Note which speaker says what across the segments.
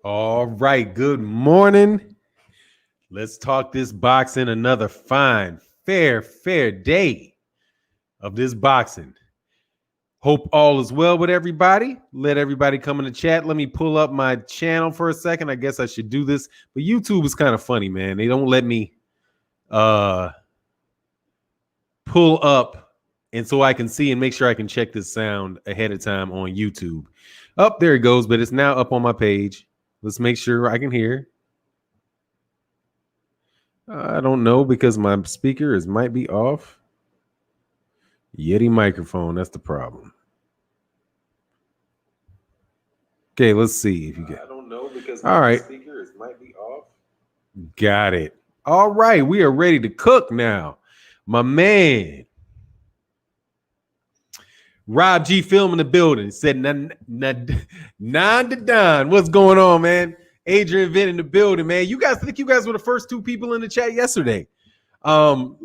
Speaker 1: All right, good morning. Let's talk this boxing. Another fine, fair day of this boxing. Hope all is well with everybody. Let everybody come in the chat. Let me pull up my channel for a second. I guess I should do this, but YouTube is kind of funny, man. They don't let me pull up, and so I can see and make sure I can check this sound ahead of time on YouTube. Up there it goes, but it's now up on my page. Let's make sure I can hear. I don't know because my speaker might be off. Yeti microphone, that's the problem. Okay, let's see if you get. I don't know because my speaker might be off. Got it. All right, we are ready to cook now. My man. Rob G Film in the building said nine to Don. What's going on, man? Adrian Vin in the building, man. You guys think you guys were the first two people in the chat yesterday. Land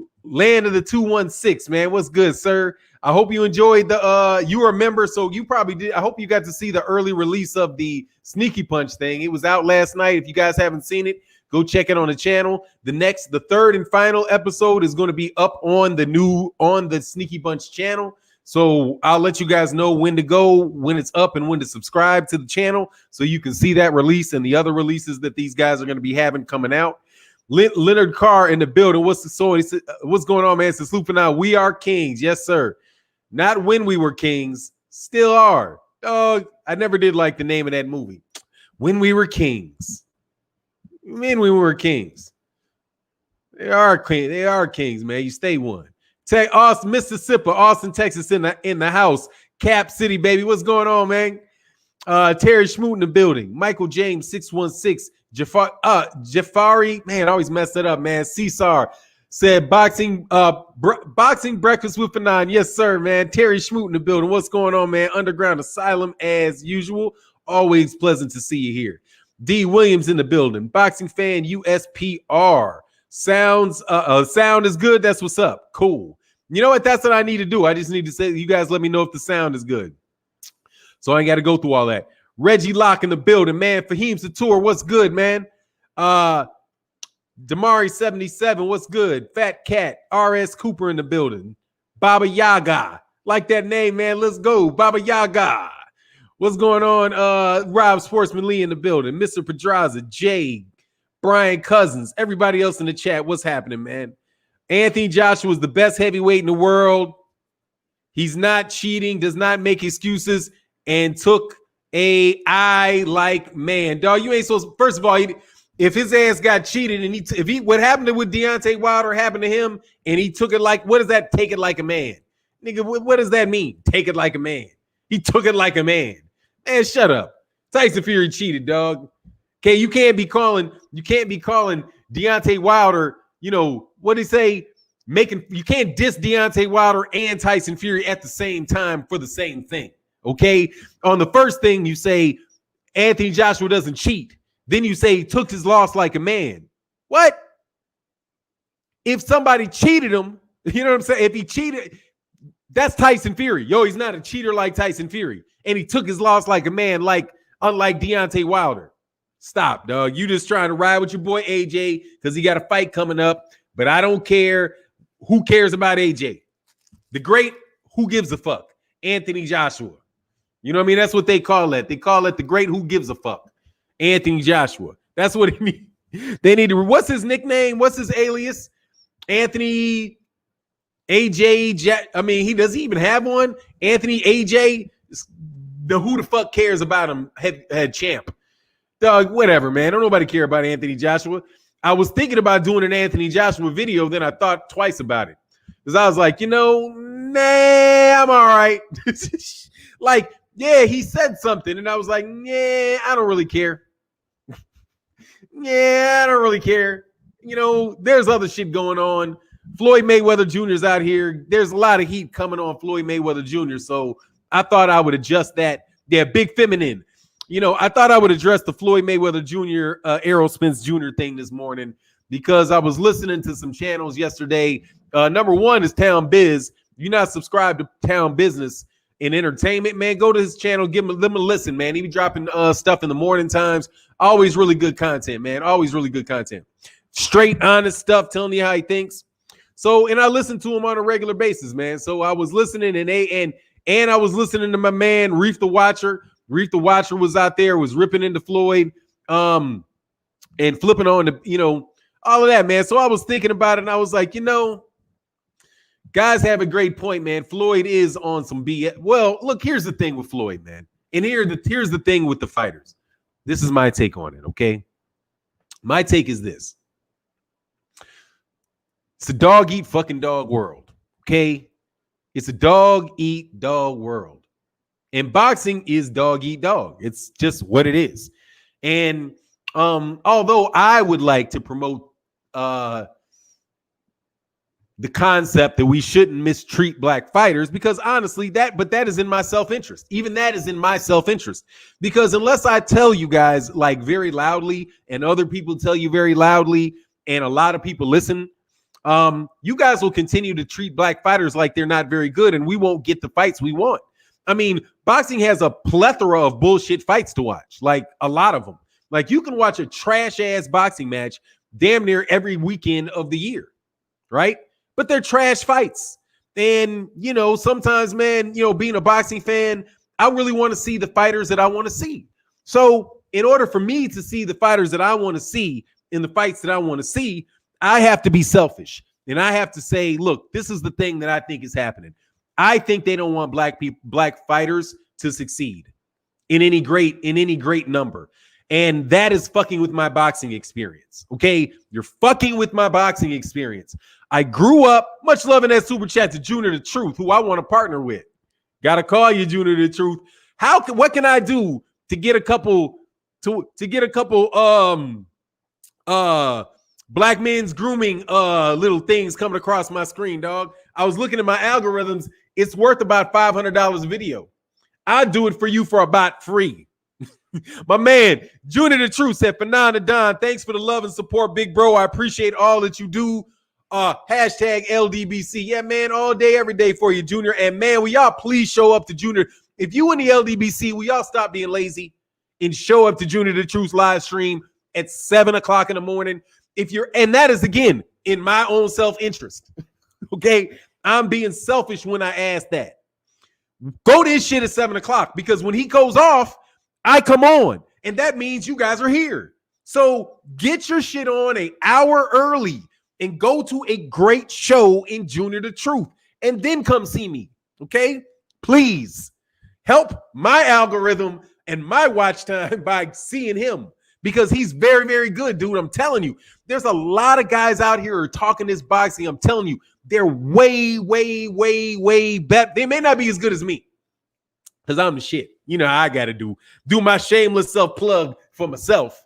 Speaker 1: of the 216, man. What's good, sir? I hope you enjoyed the you were a member, so you probably did. I hope you got to see the early release of the Sneaky Punch thing. It was out last night. If you guys haven't seen it, go check it on the channel. The third and final episode is going to be up on the Sneaky Punch channel. So I'll let you guys know when to go, when it's up, and when to subscribe to the channel so you can see that release and the other releases that these guys are going to be having coming out. Leonard Carr in the building. What's going on, man? Since Loop and I, we are kings. Yes, sir. Not when we were kings. Still are. Oh, I never did like the name of that movie. When we were kings. When we were kings. They are kings, man. You stay one. Austin, Mississippi, Austin, Texas in the house. Cap City, baby. What's going on, man? Terry Schmoot in the building. Michael James 616. Jafari, man, I always mess it up, man. Cesar said boxing breakfast with Fannon. Yes, sir, man. Terry Schmoot in the building. What's going on, man? Underground Asylum as usual. Always pleasant to see you here. D Williams in the building. Boxing fan USPR. Sound is good. That's what's up. Cool. You know what? That's what I need to do. I just need to say, you guys let me know if the sound is good. So I ain't got to go through all that. Reggie Locke in the building, man. Fahim Satur, what's good, man? Damari 77, what's good? Fat Cat, RS Cooper in the building. Baba Yaga, like that name, man. Let's go, Baba Yaga. What's going on? Rob Sportsman Lee in the building. Mr. Pedraza, Jay, Brian Cousins, everybody else in the chat. What's happening, man? Anthony Joshua is the best heavyweight in the world. He's not cheating, does not make excuses, and took a I like man. Dog, you ain't supposed. First of all, if his ass got cheated and what happened with Deontay Wilder happened to him, and he took it like, what does that? Take it like a man, nigga. What does that mean? Take it like a man. He took it like a man. Man, shut up. Tyson Fury cheated, dog. Okay, you can't be calling Deontay Wilder. You know what he say? You can't diss Deontay Wilder and Tyson Fury at the same time for the same thing. Okay, on the first thing you say Anthony Joshua doesn't cheat. Then you say he took his loss like a man. What? If somebody cheated him, you know what I'm saying? If he cheated, that's Tyson Fury. Yo, he's not a cheater like Tyson Fury. And he took his loss like a man, unlike Deontay Wilder. Stop, dog. You just trying to ride with your boy AJ because he got a fight coming up. But I don't care. Who cares about AJ? The great, who gives a fuck? Anthony Joshua. You know what I mean? That's what they call it. They call it the great who gives a fuck. Anthony Joshua. That's what he means. They need to. What's his nickname? What's his alias? Anthony AJ. I mean, does he even have one? Anthony AJ. Who the fuck cares about him? Head champ. Dog, whatever, man. Don't nobody care about Anthony Joshua. I was thinking about doing an Anthony Joshua video, then I thought twice about it. Because I was like, nah, I'm all right. Like, yeah, he said something, and I was like, yeah, I don't really care. Yeah, I don't really care. You know, there's other shit going on. Floyd Mayweather Jr. is out here. There's a lot of heat coming on Floyd Mayweather Jr., so I thought I would adjust that. Yeah, big feminine. You know, I thought I would address the Floyd Mayweather Jr., Errol Spence Jr. thing this morning because I was listening to some channels yesterday. Number one is Town Biz. If you're not subscribed to Town Business, in entertainment, man, go to his channel, give him a listen, man. He be dropping stuff in the morning times. Always really good content, man. Always really good content. Straight, honest stuff, telling you how he thinks. So, and I listen to him on a regular basis, man. So I was listening and I was listening to my man, Reef the Watcher. Reef the Watcher was out there, was ripping into Floyd, and flipping on the, all of that, man. So I was thinking about it and I was like, guys have a great point, man. Floyd is on some BS. Well, look, here's the thing with Floyd, man. And here's the thing with the fighters. This is my take on it, okay? My take is this. It's a dog eat fucking dog world, okay? It's a dog eat dog world. And boxing is dog eat dog. It's just what it is. And although I would like to promote the concept that we shouldn't mistreat black fighters, because honestly, that is in my self-interest. Even that is in my self-interest. Because unless I tell you guys like very loudly and other people tell you very loudly and a lot of people listen, you guys will continue to treat black fighters like they're not very good and we won't get the fights we want. I mean, boxing has a plethora of bullshit fights to watch, like a lot of them. Like you can watch a trash ass boxing match damn near every weekend of the year, right? But they're trash fights. And, sometimes, man, being a boxing fan, I really want to see the fighters that I want to see. So in order for me to see the fighters that I want to see in the fights that I want to see, I have to be selfish. And I have to say, look, this is the thing that I think is happening. I think they don't want black fighters to succeed in any great number. And that is fucking with my boxing experience. Okay. You're fucking with my boxing experience. I grew up, much love in that super chat to Junior the Truth, who I want to partner with. Gotta call you, Junior the Truth. What can I do to get a couple black men's grooming little things coming across my screen, dog? I was looking at my algorithms. It's worth about $500 a video. I'll do it for you for about free. My man, Junior the Truth said, Fannon Don, thanks for the love and support, big bro. I appreciate all that you do. Hashtag LDBC. Yeah, man, all day, every day for you, Junior. And man, will y'all please show up to Junior? If you in the LDBC, will y'all stop being lazy and show up to Junior the Truth's live stream at 7 o'clock in the morning? And that is, again, in my own self-interest. Okay, I'm being selfish when I ask that. Go to his shit at 7 o'clock, because when he goes off, I come on, and that means you guys are here. So get your shit on an hour early and go to a great show in Junior the Truth, and then come see me. Okay, please help my algorithm and my watch time by seeing him, because he's very, very good, dude. I'm telling you, there's a lot of guys out here who are talking this boxing. I'm telling you, they're way, way, way, way better. They may not be as good as me, because I'm the shit. I got to do my shameless self-plug for myself.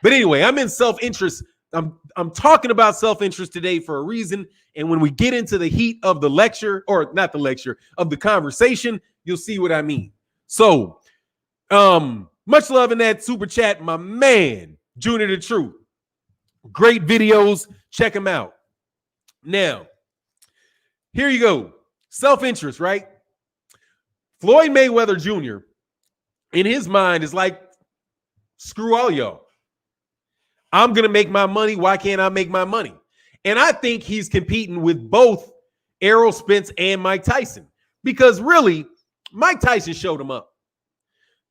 Speaker 1: But anyway, I'm in self-interest. I'm talking about self-interest today for a reason. And when we get into the heat of the lecture, or not the lecture, of the conversation, you'll see what I mean. So, much love in that super chat, my man, Junior the Truth. Great videos. Check them out. Now, here you go. Self-interest, right? Floyd Mayweather Jr., in his mind, is like, screw all y'all. I'm going to make my money. Why can't I make my money? And I think he's competing with both Errol, Spence, and Mike Tyson, because really, Mike Tyson showed him up.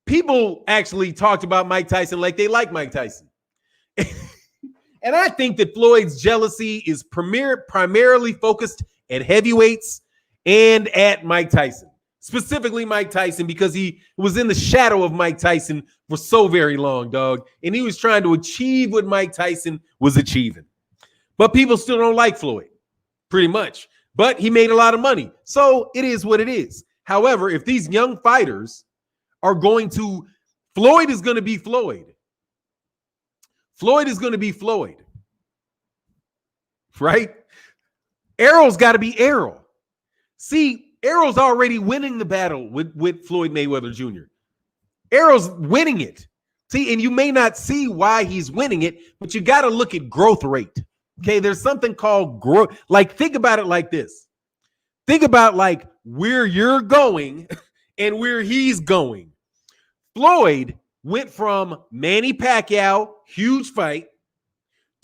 Speaker 1: People actually talked about Mike Tyson like they like Mike Tyson. And I think that Floyd's jealousy is primarily focused at heavyweights and at Mike Tyson. Specifically Mike Tyson, because he was in the shadow of Mike Tyson for so very long, dog. And he was trying to achieve what Mike Tyson was achieving. But people still don't like Floyd, pretty much. But he made a lot of money. So it is what it is. However, if these young fighters are going to, Floyd is going to be Floyd. Floyd is going to be Floyd. Right? Errol's got to be Errol. See, Errol's already winning the battle with Floyd Mayweather Jr. Errol's winning it. See, and you may not see why he's winning it, but you got to look at growth rate. Okay, there's something called growth. Like, think about it like this. Think about like where you're going and where he's going. Floyd went from Manny Pacquiao, huge fight,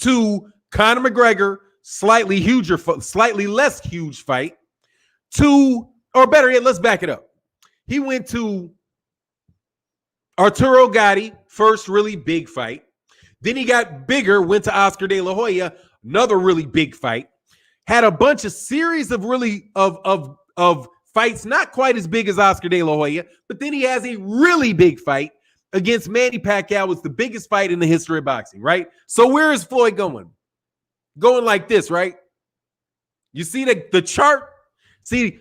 Speaker 1: to Conor McGregor, slightly less huge fight, to, or better yet, let's back it up. He went to Arturo Gatti, first really big fight. Then he got bigger, went to Oscar De La Hoya, another really big fight. Had a bunch of series of really of fights, not quite as big as Oscar De La Hoya, but then he has a really big fight against Manny Pacquiao. It's the biggest fight in the history of boxing, right? So where is Floyd going? Going like this, right? You see the chart? See,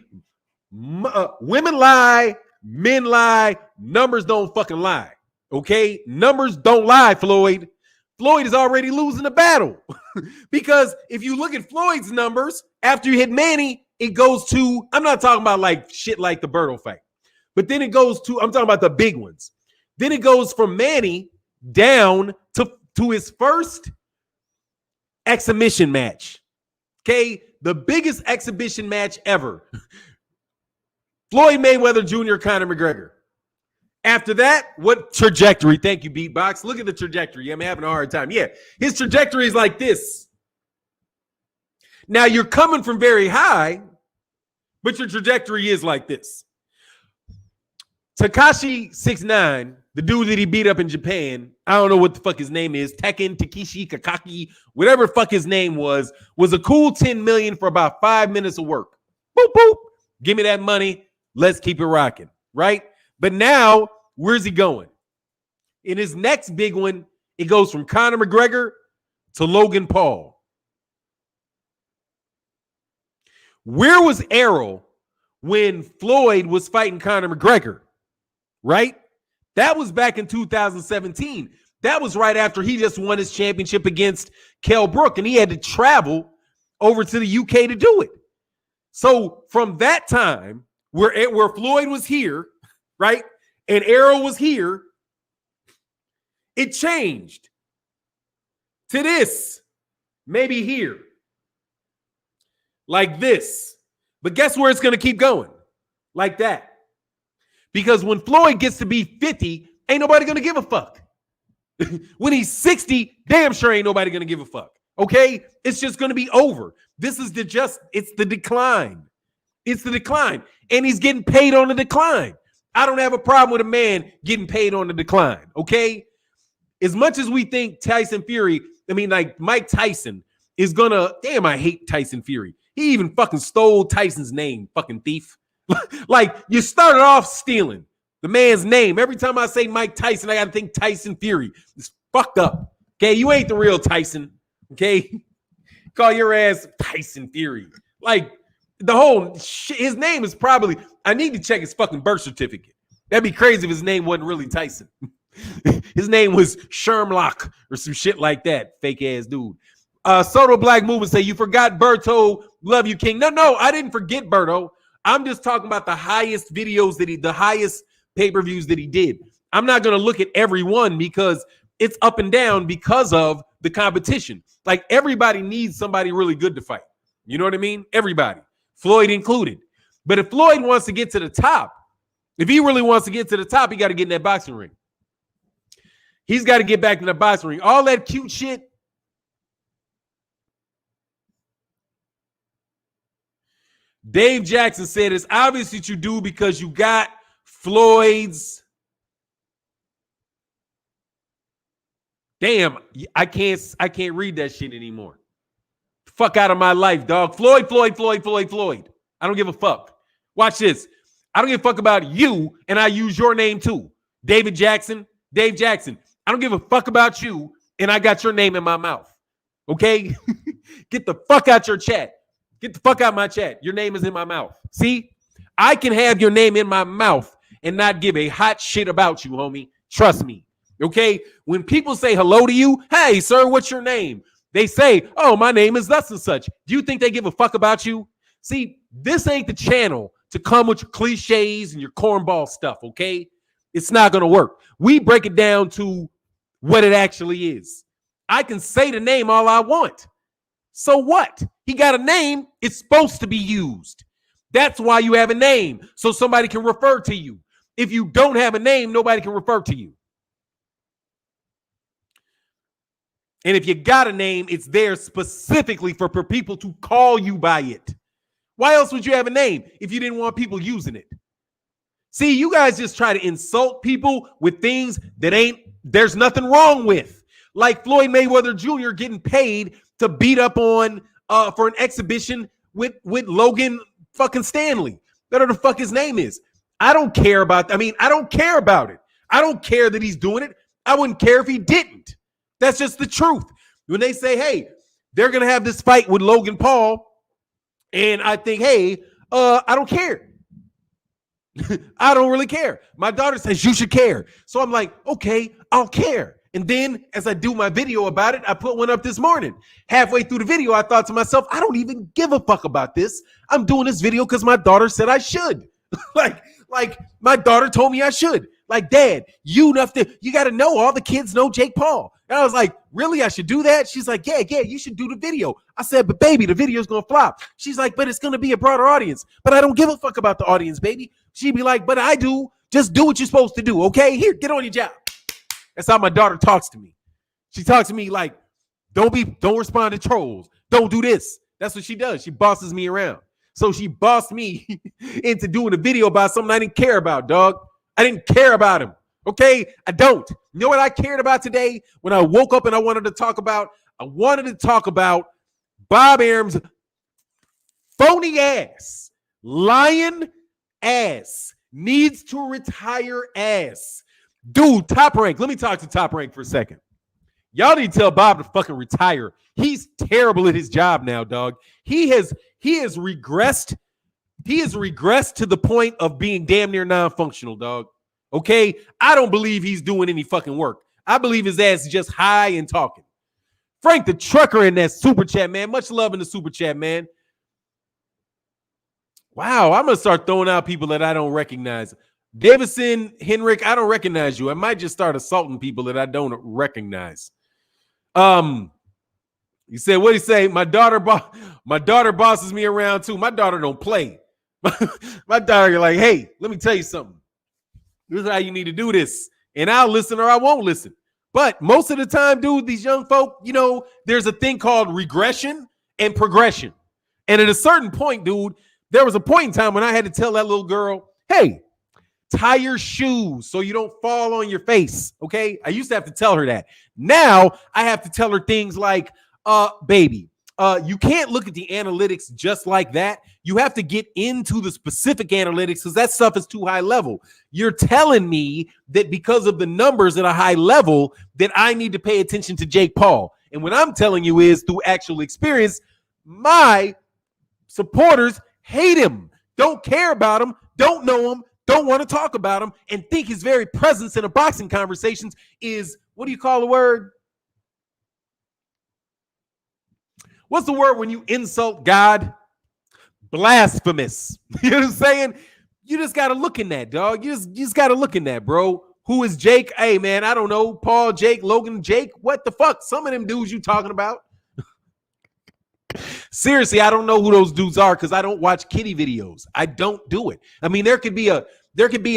Speaker 1: women lie, men lie, numbers don't fucking lie, okay? Numbers don't lie, Floyd. Floyd is already losing the battle because if you look at Floyd's numbers, after you hit Manny, it goes to, I'm not talking about like shit like the Berto fight, but then it goes to, I'm talking about the big ones. Then it goes from Manny down to his first exhibition match. Okay, the biggest exhibition match ever. Floyd Mayweather Jr., Conor McGregor. After that, what trajectory? Thank you, Beatbox. Look at the trajectory. I'm having a hard time. Yeah, his trajectory is like this. Now, you're coming from very high, but your trajectory is like this. Takashi 6ix9ine, the dude that he beat up in Japan, I don't know what the fuck his name is, Tekken, Takeshi, Kakaki, whatever the fuck his name was a cool $10 million for about 5 minutes of work. Boop, boop. Give me that money. Let's keep it rocking, right? But now, where's he going? In his next big one, it goes from Conor McGregor to Logan Paul. Where was Errol when Floyd was fighting Conor McGregor? Right? That was back in 2017. That was right after he just won his championship against Kell Brook, and he had to travel over to the UK to do it. So from that time, where Floyd was here, right, and Errol was here, it changed to this, maybe here, like this. But guess where it's going to keep going? Like that. Because when Floyd gets to be 50, ain't nobody going to give a fuck. When he's 60, damn sure ain't nobody going to give a fuck. Okay? It's just going to be over. This is it's the decline. It's the decline. And he's getting paid on the decline. I don't have a problem with a man getting paid on the decline. Okay? As much as we think like Mike Tyson is going to, damn, I hate Tyson Fury. He even fucking stole Tyson's name, fucking thief. Like, you started off stealing the man's name. Every time I say Mike Tyson, I got to think Tyson Fury. It's fucked up. Okay, you ain't the real Tyson. Okay, call your ass Tyson Fury. Like, the whole shit, his name is probably, I need to check his fucking birth certificate. That'd be crazy if his name wasn't really Tyson. His name was Shermlock or some shit like that. Fake ass dude. Soto Black Movement say, you forgot Berto. Love you, King. No, I didn't forget Berto. I'm just talking about the highest videos the highest pay-per-views that he did. I'm not going to look at every one because it's up and down because of the competition. Like, everybody needs somebody really good to fight. You know what I mean? Everybody, Floyd included. But if Floyd wants to get to the top, if he really wants to get to the top, he got to get in that boxing ring. He's got to get back in the boxing ring. All that cute shit. Dave Jackson said it's obvious that you do because you got Floyd's. Damn, I can't read that shit anymore. Fuck out of my life, dog. Floyd. I don't give a fuck. Watch this. I don't give a fuck about you, and I use your name too. Dave Jackson. I don't give a fuck about you, and I got your name in my mouth. Okay? Get the fuck out your chat. Get the fuck out my chat. Your name is in my mouth. See? I can have your name in my mouth and not give a hot shit about you, homie. Trust me. Okay? When people say hello to you, hey, sir, what's your name? They say, oh, my name is thus and such. Do you think they give a fuck about you? See, this ain't the channel to come with your cliches and your cornball stuff, okay? It's not going to work. We break it down to what it actually is. I can say the name all I want. So what? He got a name. It's supposed to be used. That's why you have a name, so somebody can refer to you. If you don't have a name, nobody can refer to you. And if you got a name, it's there specifically for people to call you by it. Why else would you have a name if you didn't want people using it? See, you guys just try to insult people with things that there's nothing wrong with. Like Floyd Mayweather Jr. getting paid to beat up on for an exhibition with Logan fucking Stanley. Whatever the fuck his name is. I don't care about it. I don't care that he's doing it. I wouldn't care if he didn't. That's just the truth. When they say, hey, they're going to have this fight with Logan Paul, and I think, hey, I don't care. I don't really care. My daughter says you should care. So I'm like, okay, I'll care. And then as I do my video about it, I put one up this morning. Halfway through the video, I thought to myself, I don't even give a fuck about this. I'm doing this video because my daughter said I should. like my daughter told me I should. Like, Dad, you got to know all the kids know Jake Paul. And I was like, really? I should do that? She's like, yeah, you should do the video. I said, but baby, the video's going to flop. She's like, but it's going to be a broader audience. But I don't give a fuck about the audience, baby. She'd be like, but I do. Just do what you're supposed to do, okay? Here, get on your job. That's how my daughter talks to me. She talks to me like, don't respond to trolls. Don't do this. That's what she does. She bosses me around. So she bossed me into doing a video about something I didn't care about, dog. I didn't care about him. Okay? I don't. You know what I cared about today? When I woke up and I wanted to talk about Bob Arum's phony ass, lying ass, needs to retire ass. Dude, Top Rank. Let me talk to Top Rank for a second. Y'all need to tell Bob to fucking retire. He's terrible at his job now, dog. He has regressed. He has regressed to the point of being damn near non-functional, dog. Okay? I don't believe he's doing any fucking work. I believe his ass is just high and talking. Frank the Trucker in that super chat, man. Much love in the super chat, man. Wow, I'm going to start throwing out people that I don't recognize. Davison, Henrik, I don't recognize you. I might just start assaulting people that I don't recognize. You said, what do you say? My daughter bosses me around too. My daughter don't play. My daughter, you're like, hey, let me tell you something. This is how you need to do this. And I'll listen or I won't listen. But most of the time, dude, these young folk, you know, there's a thing called regression and progression. And at a certain point, dude, there was a point in time when I had to tell that little girl, hey, tie your shoes so you don't fall on your face, okay? I used to have to tell her that. Now I have to tell her things like, baby, you can't look at the analytics just like that. You have to get into the specific analytics because that stuff is too high level. You're telling me that because of the numbers at a high level that I need to pay attention to Jake Paul. And what I'm telling you is through actual experience, my supporters hate him, don't care about him, don't know him, don't want to talk about him, and think his very presence in a boxing conversations is, what do you call the word? What's the word when you insult God? Blasphemous. You know what I'm saying? You just got to look in that, dog. You just got to look in that, bro. Who is Jake? Hey, man, I don't know. Paul, Jake, Logan, Jake. What the fuck? Some of them dudes you talking about. Seriously, I don't know who those dudes are because I don't watch kitty videos. I don't do it. I mean, there could be a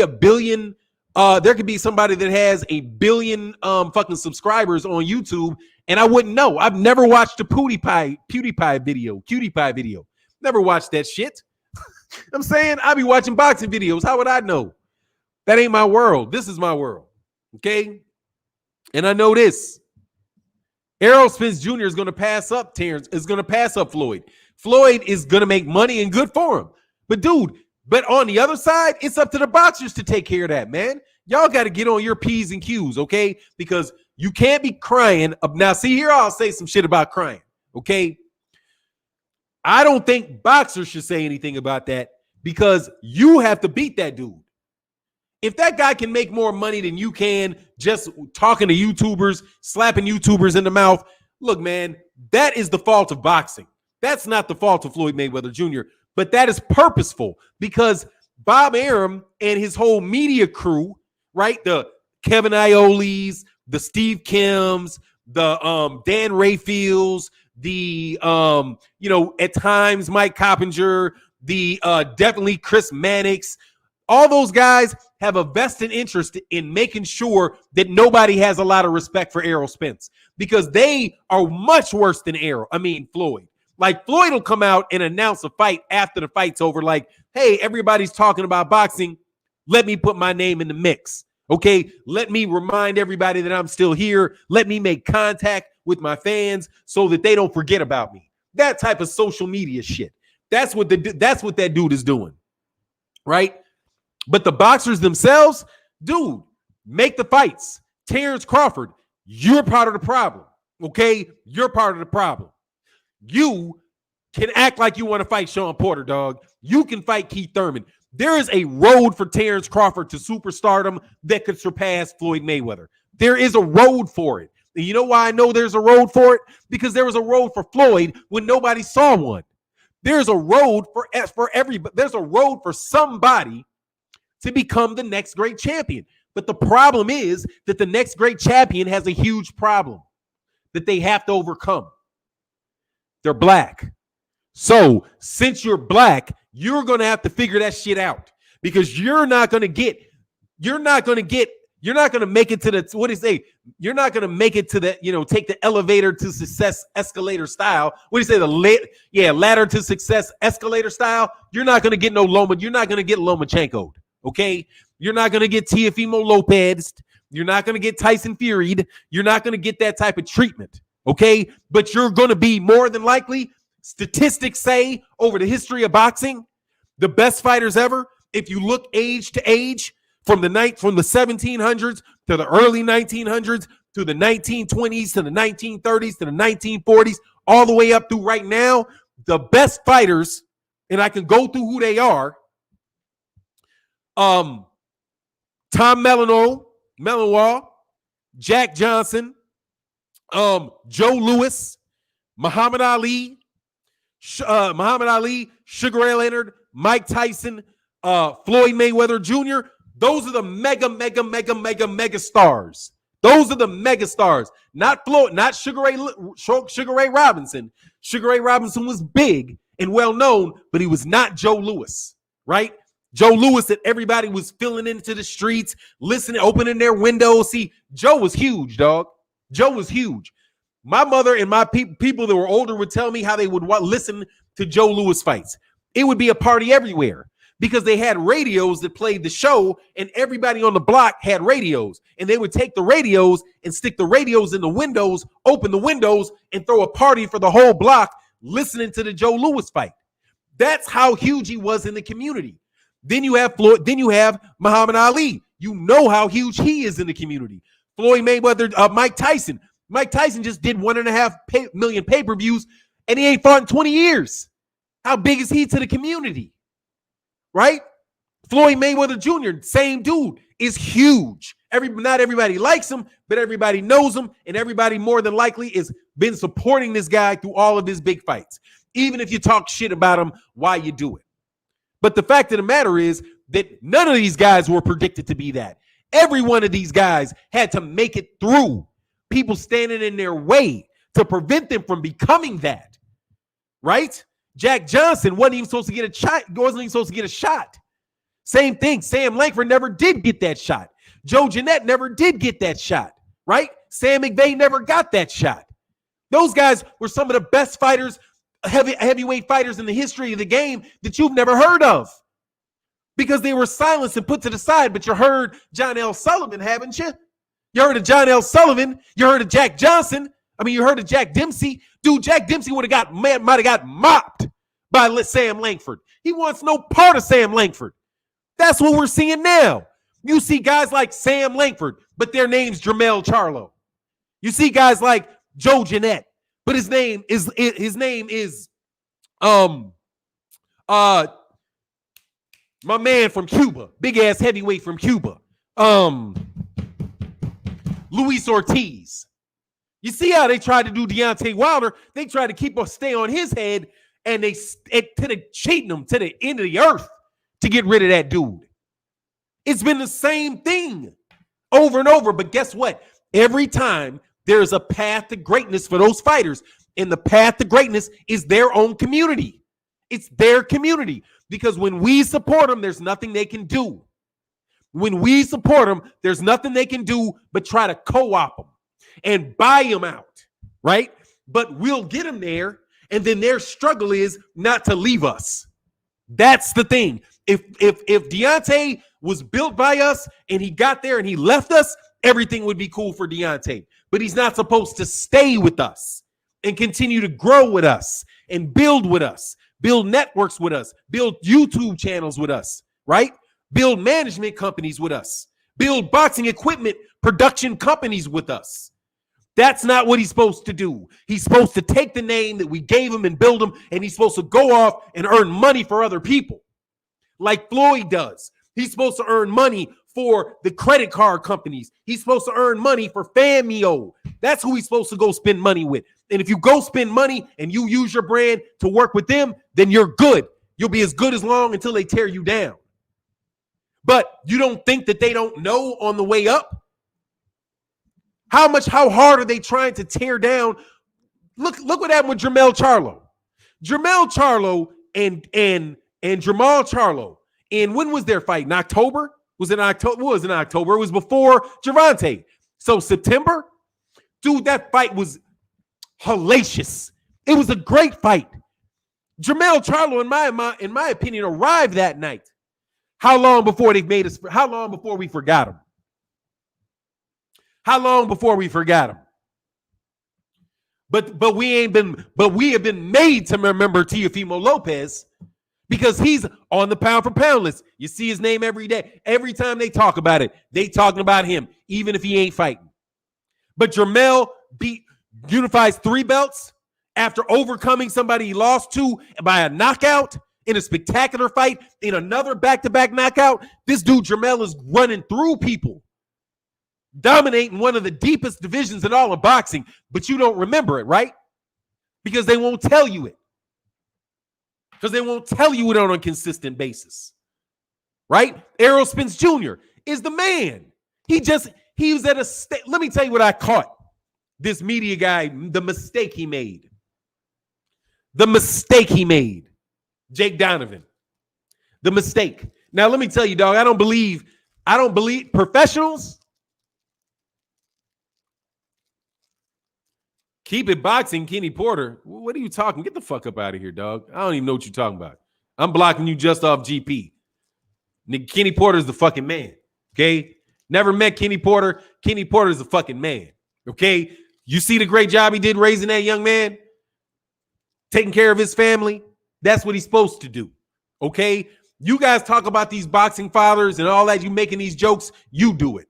Speaker 1: billion. There could be somebody that has a billion fucking subscribers on YouTube, and I wouldn't know. I've never watched a PewDiePie video. Never watched that shit. I'm saying I be watching boxing videos. How would I know? That ain't my world. This is my world. Okay? And I know this. Errol Spence Jr. is going to pass up Terrence, is going to pass up Floyd. Floyd is going to make money and good for him. But dude, on the other side, it's up to the boxers to take care of that, man. Y'all got to get on your P's and Q's, okay? Because you can't be crying. Now, see here, I'll say some shit about crying, okay? I don't think boxers should say anything about that because you have to beat that dude. If that guy can make more money than you can just talking to YouTubers, slapping YouTubers in the mouth, look, man, that is the fault of boxing. That's not the fault of Floyd Mayweather Jr., but that is purposeful because Bob Arum and his whole media crew, right? The Kevin Iolis, the Steve Kims, the Dan Rayfields, the at times Mike Coppinger, the definitely Chris Mannix, all those guys, have a vested interest in making sure that nobody has a lot of respect for Errol Spence, because they are much worse than Floyd. Like, Floyd will come out and announce a fight after the fight's over, like, hey, everybody's talking about boxing. Let me put my name in the mix. Okay, let me remind everybody that I'm still here. Let me make contact with my fans so that they don't forget about me. That type of social media shit. That's what that dude is doing, right? But the boxers themselves, dude, make the fights. Terrence Crawford, you're part of the problem, okay? You're part of the problem. You can act like you want to fight Sean Porter, dog. You can fight Keith Thurman. There is a road for Terrence Crawford to superstardom that could surpass Floyd Mayweather. There is a road for it. And you know why I know there's a road for it? Because there was a road for Floyd when nobody saw one. There's a road for everybody. There's a road for somebody to become the next great champion. But the problem is that the next great champion has a huge problem that they have to overcome. They're black. So since you're black, you're going to have to figure that shit out, because you're not going to make it to the, what do you say? You're not going to make it to the, take the elevator to success escalator style. What do you say? Ladder to success escalator style. You're not going to get no Loma. You're not going to get Lomachenko'd. Okay. You're not going to get Teofimo Lopez. You're not going to get Tyson Fury'd. You're not going to get that type of treatment. Okay. But you're going to be, more than likely, statistics say, over the history of boxing, the best fighters ever, if you look age to age, from the 1700s to the early 1900s to the 1920s to the 1930s to the 1940s, all the way up through right now, the best fighters, and I can go through who they are. Tom Melanois, Jack Johnson, Joe Louis, Muhammad Ali, Sugar Ray Leonard, Mike Tyson, Floyd Mayweather Jr. Those are the mega stars. Those are the mega stars. Not Floyd, not Sugar Ray Robinson. Sugar Ray Robinson was big and well known, but he was not Joe Louis, right? Joe Louis that everybody was filling into the streets, listening, opening their windows. See, Joe was huge, dog. Joe was huge. My mother and my people that were older would tell me how they would listen to Joe Louis fights. It would be a party everywhere, because they had radios that played the show, and everybody on the block had radios, and they would take the radios and stick the radios in the windows, open the windows, and throw a party for the whole block listening to the Joe Louis fight. That's how huge he was in the community. Then you have Floyd, then you have Muhammad Ali. You know how huge he is in the community. Floyd Mayweather, Mike Tyson. Mike Tyson just did 1.5 million pay-per-views, and he ain't fought in 20 years. How big is he to the community? Right? Floyd Mayweather Jr., same dude, is huge. Not everybody likes him, but everybody knows him, and everybody more than likely has been supporting this guy through all of his big fights. Even if you talk shit about him, why you do it. But the fact of the matter is that none of these guys were predicted to be that. Every one of these guys had to make it through people standing in their way to prevent them from becoming that. Right? Jack Johnson wasn't even supposed to get a shot. Same thing. Sam Langford never did get that shot. Joe Jeanette never did get that shot. Right? Sam McVay never got that shot. Those guys were some of the best fighters, heavyweight fighters in the history of the game that you've never heard of, because they were silenced and put to the side. But you heard John L. Sullivan, haven't you? You heard of John L. Sullivan. You heard of Jack Johnson. You heard of Jack Dempsey. Dude, Jack Dempsey might have got mopped by Sam Langford. He wants no part of Sam Langford. That's what we're seeing now. You see guys like Sam Langford, but their name's Jermell Charlo. You see guys like Joe Jeanette, but his name is my man from Cuba, big ass heavyweight from Cuba, Luis Ortiz. You see how they tried to do Deontay Wilder? They tried to keep us stay on his head, and they cheating him to the end of the earth to get rid of that dude. It's been the same thing over and over. But guess what? Every time there's a path to greatness for those fighters, and the path to greatness is their own community. It's their community, because when we support them, there's nothing they can do. When we support them, there's nothing they can do but try to co-op them and buy them out, right? But we'll get them there, and then their struggle is not to leave us. That's the thing. If Deontay was built by us and he got there and he left us, everything would be cool for Deontay. But he's not supposed to stay with us and continue to grow with us and build with us, build networks with us, build YouTube channels with us, right? Build management companies with us, build boxing equipment production companies with us. That's not what he's supposed to do. He's supposed to take the name that we gave him and build him, and he's supposed to go off and earn money for other people like Floyd does. He's supposed to earn money for the credit card companies. He's supposed to earn money for Famio. That's who he's supposed to go spend money with. And if you go spend money and you use your brand to work with them, then you're good. You'll be as good as long until they tear you down. But you don't think that they don't know on the way up? How hard are they trying to tear down? Look what happened with Jermell Charlo. Jermell Charlo and Jamal Charlo. And when was their fight? In October? Was it October? It was in October. It was before Gervonta. So September? Dude, that fight was hellacious. It was a great fight. Jermell Charlo, in my opinion, arrived that night. How long before they made us? How long before we forgot him? How long before we forgot him? But we have been made to remember Teofimo Lopez because he's on the pound for pound list. You see his name every day. Every time they talk about it, they talking about him, even if he ain't fighting. But Jermell unifies 3 belts after overcoming somebody he lost to by a knockout in a spectacular fight, in another back-to-back knockout. This dude Jermell is running through people, dominating one of the deepest divisions in all of boxing, but you don't remember it, right? Because they won't tell you it. Because they won't tell you it on a consistent basis, right? Errol Spence Jr. is the man. He was at a state. Let me tell you what I caught this media guy, the mistake he made. The mistake he made. Jake Donovan. The mistake. Now, let me tell you, dog, I don't believe professionals. Keep it boxing, Kenny Porter. What are you talking? Get the fuck up out of here, dog. I don't even know what you're talking about. I'm blocking you just off GP. Kenny Porter's the fucking man, okay? Never met Kenny Porter. Kenny Porter's the fucking man, okay? You see the great job he did raising that young man? Taking care of his family? That's what he's supposed to do, okay? You guys talk about these boxing fathers and all that. You making these jokes. You do it.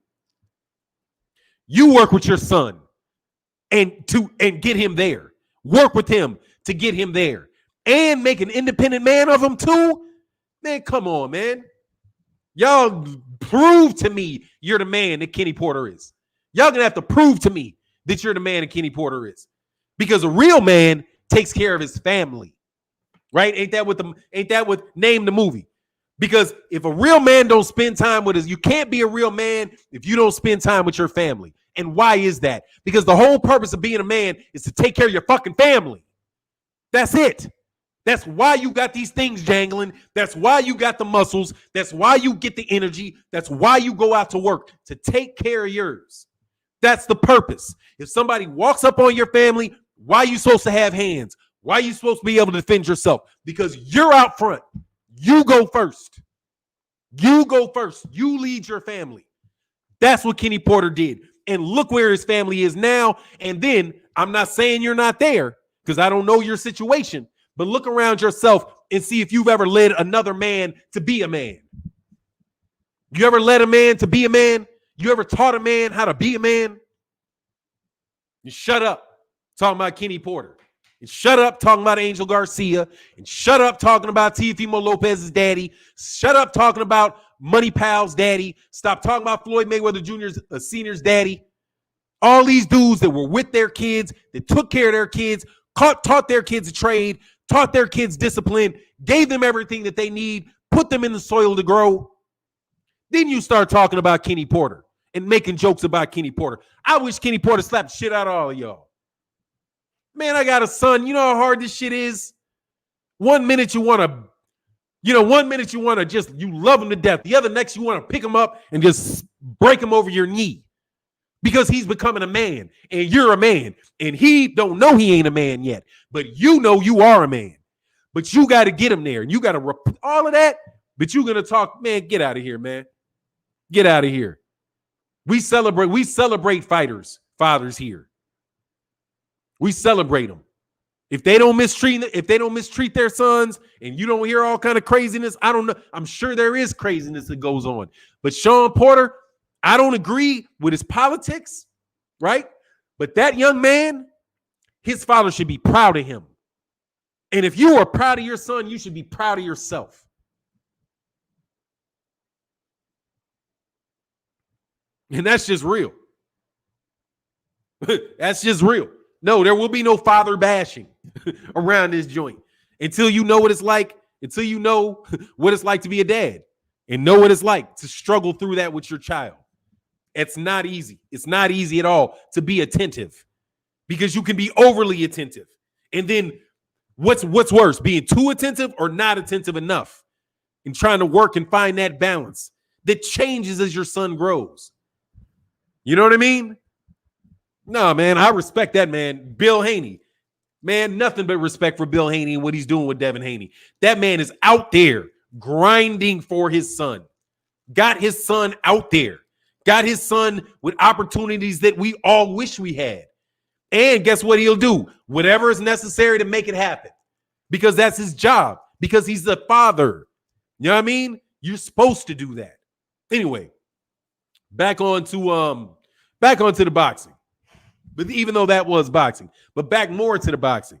Speaker 1: You work with your son and get him there. Work with him to get him there. And make an independent man of him too? Man, come on, man. Y'all prove to me you're the man that Kenny Porter is. Y'all gonna have to prove to me that you're the man that Kenny Porter is. Because a real man takes care of his family. Right? Ain't that what Name the movie? Because if a real man don't spend time with us, you can't be a real man if you don't spend time with your family. And why is that? Because the whole purpose of being a man is to take care of your fucking family. That's it. That's why you got these things jangling. That's why you got the muscles. That's why you get the energy. That's why you go out to work, to take care of yours. That's the purpose. If somebody walks up on your family, why are you supposed to have hands? Why are you supposed to be able to defend yourself? Because you're out front. You go first. You go first. You lead your family. That's what Kenny Porter did. And look where his family is now. And then I'm not saying you're not there because I don't know your situation, but look around yourself and see if you've ever led another man to be a man. You ever led a man to be a man? You ever taught a man how to be a man? You shut up talking about Kenny Porter. And shut up talking about Angel Garcia. And shut up talking about Teofimo Lopez's daddy. Shut up talking about Money Pal's daddy. Stop talking about Floyd Mayweather Jr.'s senior's daddy. All these dudes that were with their kids, that took care of their kids, taught their kids a trade, taught their kids discipline, gave them everything that they need, put them in the soil to grow. Then you start talking about Kenny Porter and making jokes about Kenny Porter. I wish Kenny Porter slapped the shit out of all of y'all. Man, I got a son. You know how hard this shit is? 1 minute you want to You know, one minute you want to just, you love him to death. The other next you want to pick him up and just break him over your knee because he's becoming a man and you're a man and he don't know he ain't a man yet, but you know you are a man. But you got to get him there and you got to all of that. But you're going to talk, man, get out of here, man. Get out of here. We celebrate fathers here. We celebrate them. If they don't mistreat their sons and you don't hear all kind of craziness, I don't know. I'm sure there is craziness that goes on. But Sean Porter, I don't agree with his politics, right? But that young man, his father should be proud of him. And if you are proud of your son, you should be proud of yourself. And that's just real. That's just real. No, there will be no father bashing around this joint until you know what it's like, until you know what it's like to be a dad and know what it's like to struggle through that with your child. It's not easy. It's not easy at all to be attentive because you can be overly attentive. And then what's worse, being too attentive or not attentive enough and trying to work and find that balance that changes as your son grows. You know what I mean? No, man, I respect that, man. Bill Haney. Man, nothing but respect for Bill Haney and what he's doing with Devin Haney. That man is out there grinding for his son. Got his son out there. Got his son with opportunities that we all wish we had. And guess what he'll do? Whatever is necessary to make it happen. Because that's his job. Because he's the father. You know what I mean? You're supposed to do that. Anyway, back onto the boxing. But even though that was boxing, but back more to the boxing.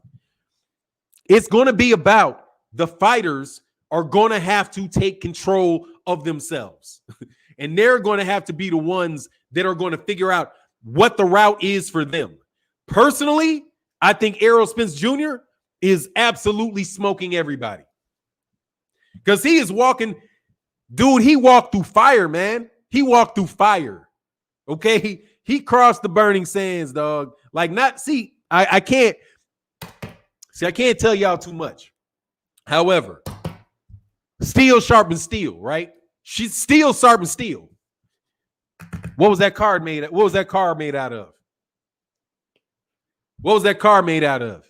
Speaker 1: It's going to be about the fighters are going to have to take control of themselves. And they're going to have to be the ones that are going to figure out what the route is for them. Personally, I think Errol Spence Jr. is absolutely smoking everybody. Because he is walking, dude, he walked through fire, man. He walked through fire. Okay? He crossed the burning sands, dog. Like, not, see, I can't tell y'all too much. However, steel sharpens steel, right? She's steel sharpens steel. What was that card made of? What was that car made out of? What was that car made out of?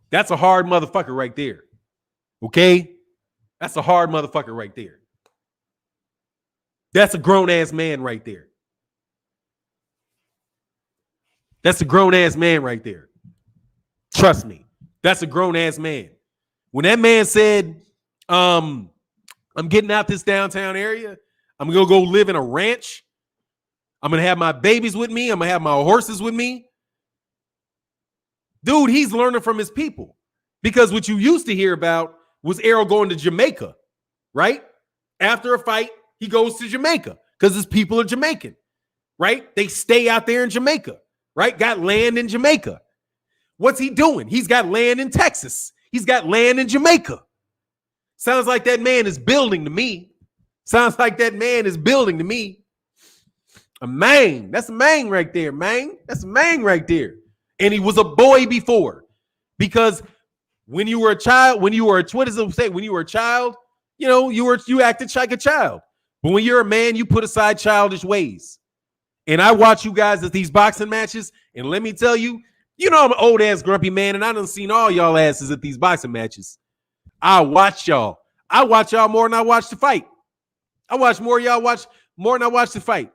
Speaker 1: That's a hard motherfucker right there. Okay? That's a hard motherfucker right there. That's a grown-ass man right there. That's a grown-ass man right there. Trust me. That's a grown-ass man. When that man said, I'm getting out this downtown area, I'm going to go live in a ranch, I'm going to have my babies with me, I'm going to have my horses with me. Dude, he's learning from his people. Because what you used to hear about was Errol going to Jamaica, right? After a fight, he goes to Jamaica because his people are Jamaican, right? They stay out there in Jamaica, right? Got land in Jamaica. What's he doing? He's got land in Texas. He's got land in Jamaica. Sounds like that man is building to me. Sounds like that man is building to me. A man. That's a man right there, man. That's a man right there. And he was a boy before. Because when you were a child, when you were a child, you know, you acted like a child. But when you're a man, you put aside childish ways. And I watch you guys at these boxing matches, and let me tell you, you know I'm an old-ass grumpy man, and I done seen all y'all asses at these boxing matches. I watch y'all. I watch y'all more than I watch the fight. I watch more y'all watch more than I watch the fight.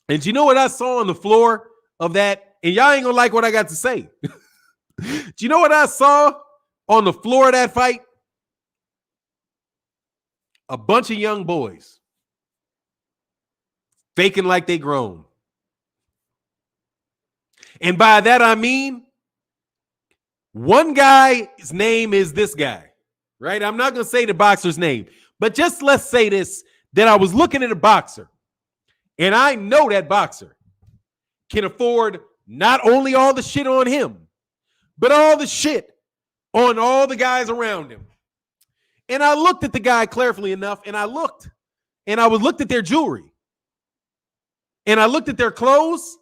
Speaker 1: And you know what I saw on the floor of that? And y'all ain't gonna like what I got to say. Do you know what I saw on the floor of that fight? A bunch of young boys faking like they grown. And by that, I mean, one guy's name is this guy, right? I'm not going to say the boxer's name, but just let's say this, that I was looking at a boxer, and I know that boxer can afford not only all the shit on him, but all the shit on all the guys around him. And I looked at the guy carefully enough, and I looked at their jewelry, and I looked at their clothes,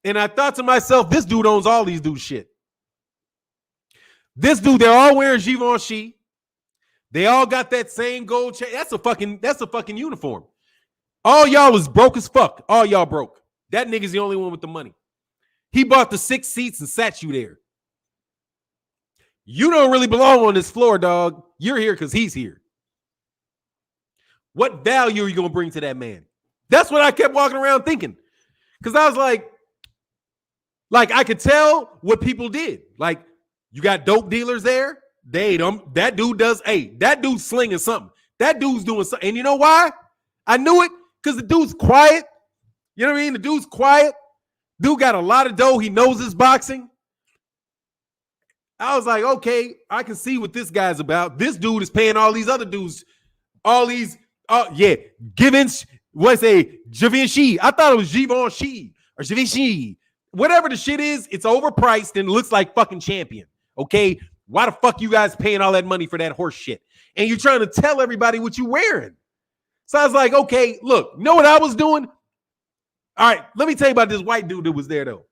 Speaker 1: and I thought to myself, this dude owns all these dudes' shit. This dude, they're all wearing Givenchy. They all got that same gold chain. That's a fucking uniform. All y'all is broke as fuck. All y'all broke. That nigga's the only one with the money. He bought the 6 seats and sat you there. You don't really belong on this floor, dog. You're here because he's here. What value are you going to bring to that man? That's what I kept walking around thinking. Because I was like, I could tell what people did. Like, you got dope dealers there. That dude does, that dude's slinging something. That dude's doing something. And you know why? I knew it because the dude's quiet. You know what I mean? The dude's quiet. Dude got a lot of dough. He knows his boxing. I was like, okay, I can see what this guy's about. This dude is paying all these other dudes, Givens, Givenchy. I thought it was Givenchy or Givenchy. Whatever the shit is, it's overpriced and looks like fucking Champion. Okay? Why the fuck you guys paying all that money for that horse shit? And you're trying to tell everybody what you're wearing. So I was like, okay, look, you know what I was doing? All right, let me tell you about this white dude that was there, though.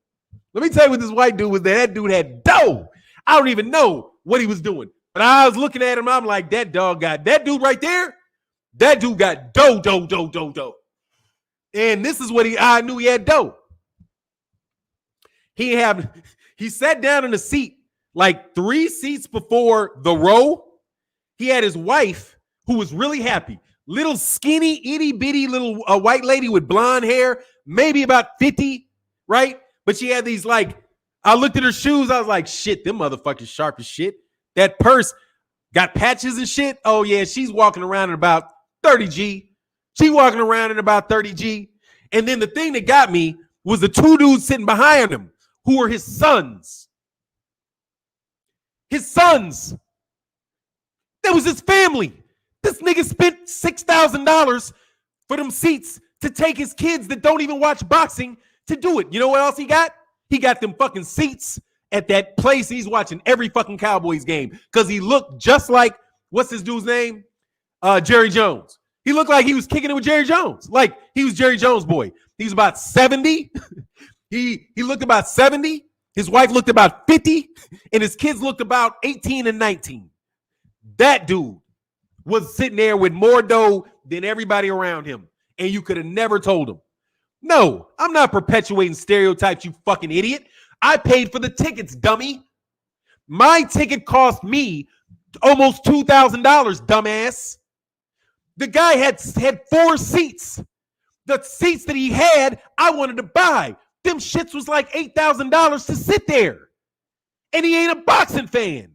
Speaker 1: Let me tell you what this white dude was there. That dude had dough. I don't even know what he was doing. But I was looking at him. I'm like, that dude right there, that dude got dough. And this is what I knew he had dough. He sat down in a seat like 3 seats before the row. He had his wife who was really happy. Little skinny, itty bitty little white lady with blonde hair, maybe about 50, right? But she had these I looked at her shoes. I was like, shit, them motherfuckers sharp as shit. That purse got patches and shit. Oh, yeah, she's walking around at about 30 G. She walking around at about 30 G. And then the thing that got me was the 2 dudes sitting behind him who were his sons. His sons. That was his family. This nigga spent $6,000 for them seats to take his kids that don't even watch boxing to do it. You know what else he got? He got them fucking seats at that place. He's watching every fucking Cowboys game because he looked just like, what's this dude's name? Jerry Jones. He looked like he was kicking it with Jerry Jones. Like he was Jerry Jones' boy. He was about 70. He looked about 70. His wife looked about 50. And his kids looked about 18 and 19. That dude was sitting there with more dough than everybody around him. And you could have never told him. No, I'm not perpetuating stereotypes, you fucking idiot. I paid for the tickets, dummy. My ticket cost me almost $2,000, dumbass. The guy had 4 seats. The seats that he had, I wanted to buy. Them shits was like $8,000 to sit there. And he ain't a boxing fan.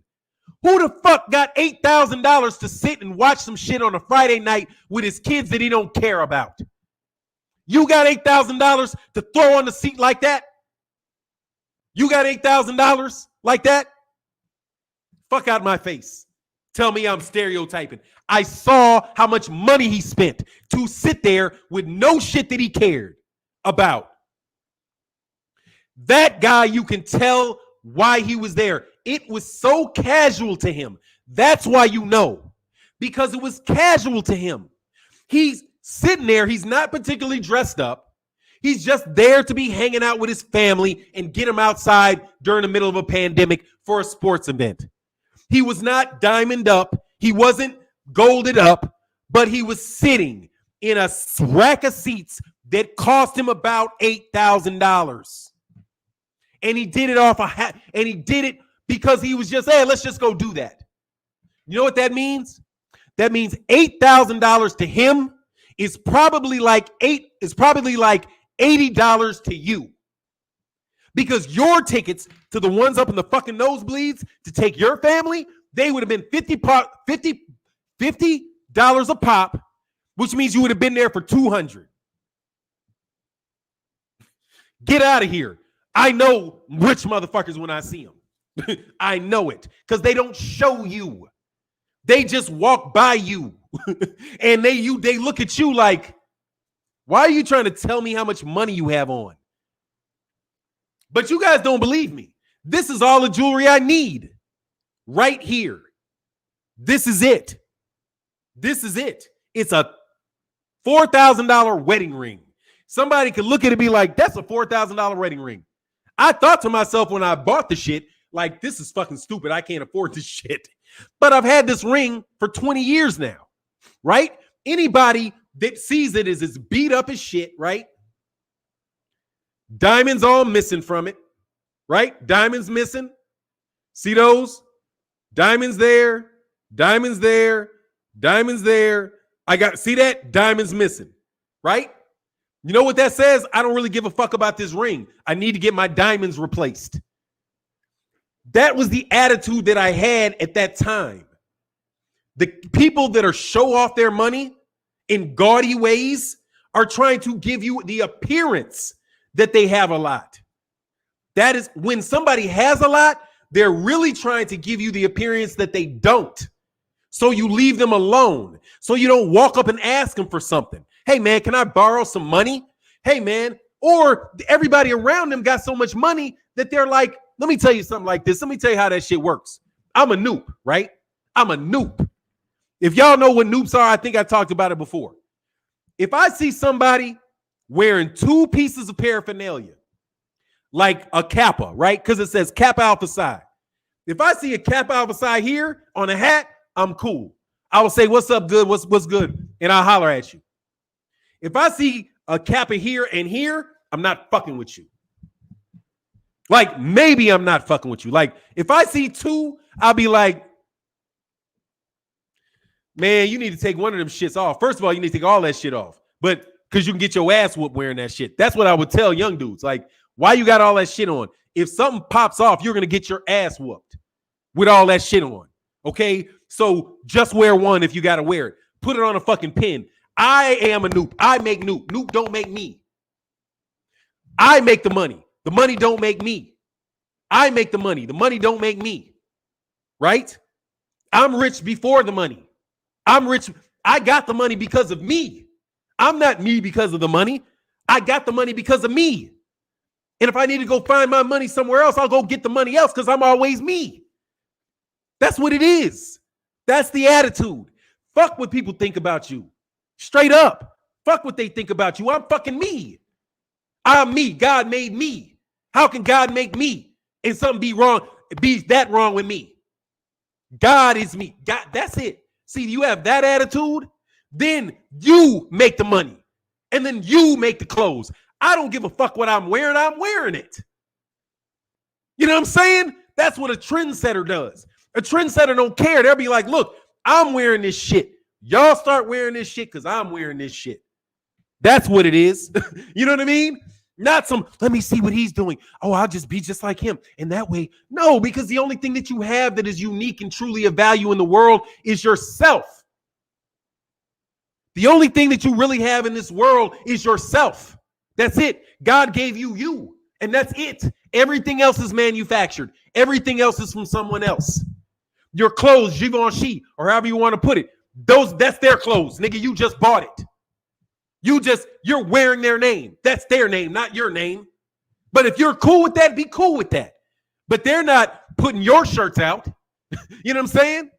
Speaker 1: Who the fuck got $8,000 to sit and watch some shit on a Friday night with his kids that he don't care about? You got $8,000 to throw on the seat like that? You got $8,000 like that? Fuck out my face. Tell me I'm stereotyping. I saw how much money he spent to sit there with no shit that he cared about. That guy, you can tell why he was there. It was so casual to him. That's why you know. Because it was casual to him. He's sitting there. He's not particularly dressed up. He's just there to be hanging out with his family and get him outside during the middle of a pandemic for a sports event. He was not diamonded up. He wasn't golded up, but he was sitting in a rack of seats that cost him about $8,000. And he did it off a hat, and he did it because he was just, hey, let's just go do that. You know what that means? That means $8,000 to him is probably like $80 to you. Because your tickets to the ones up in the fucking nosebleeds to take your family, they would have been $50 a pop, which means you would have been there for $200. Get out of here. I know rich motherfuckers when I see them. I know it because they don't show you. They just walk by you and they look at you like, why are you trying to tell me how much money you have on? But you guys don't believe me. This is all the jewelry I need right here. This is it. This is it. It's a $4,000 wedding ring. Somebody could look at it and be like, that's a $4,000 wedding ring. I thought to myself when I bought the shit, like, this is fucking stupid. I can't afford this shit. But I've had this ring for 20 years now, right? Anybody that sees it as it's beat up as shit, right? Diamonds all missing from it, right? Diamonds missing. See those? Diamonds there, diamonds there, diamonds there. See that? Diamonds missing, right? You know what that says? I don't really give a fuck about this ring. I need to get my diamonds replaced. That was the attitude that I had at that time. The people that are show off their money in gaudy ways are trying to give you the appearance that they have a lot. That is, when somebody has a lot, they're really trying to give you the appearance that they don't. So you leave them alone. So you don't walk up and ask them for something. Hey, man, can I borrow some money? Hey, man. Or everybody around them got so much money that they're like, let me tell you something like this. Let me tell you how that shit works. I'm a noob, right? I'm a noob. If y'all know what noobs are, I think I talked about it before. If I see somebody wearing 2 pieces of paraphernalia, like a Kappa, right? Because it says Kappa Alpha Psi. If I see a Kappa Alpha Psi here on a hat, I'm cool. I will say, what's up, good? What's good? And I'll holler at you. If I see a Kappa here and here, I'm not fucking with you. Like, maybe I'm not fucking with you. Like, if I see 2, I'll be like, man, you need to take one of them shits off. First of all, you need to take all that shit off. But because you can get your ass whooped wearing that shit. That's what I would tell young dudes. Like, why you got all that shit on? If something pops off, you're going to get your ass whooped with all that shit on. Okay? So just wear one if you got to wear it. Put it on a fucking pin. I am a noob. I make noob. Noob don't make me. I make the money. The money don't make me. I make the money. The money don't make me. Right? I'm rich before the money. I'm rich. I got the money because of me. I'm not me because of the money. I got the money because of me. And if I need to go find my money somewhere else, I'll go get the money else because I'm always me. That's what it is. That's the attitude. Fuck what people think about you. Straight up. Fuck what they think about you. I'm fucking me. I'm me. God made me. How can God make me and something be wrong, be that wrong with me? God is me. God, that's it. See, you have that attitude, then you make the money. And then you make the clothes. I don't give a fuck what I'm wearing it. You know what I'm saying? That's what a trendsetter does. A trendsetter don't care. They'll be like, look, I'm wearing this shit. Y'all start wearing this shit because I'm wearing this shit. That's what it is. You know what I mean? Not some, let me see what he's doing. Oh, I'll just be just like him. And that way, no, because the only thing that you have that is unique and truly of value in the world is yourself. The only thing that you really have in this world is yourself. That's it. God gave you you, and that's it. Everything else is manufactured. Everything else is from someone else. Your clothes, Givenchy, or however you want to put it, that's their clothes. Nigga, you just bought it. You're wearing their name. That's their name, not your name. But if you're cool with that, be cool with that. But they're not putting your shirts out. You know what I'm saying?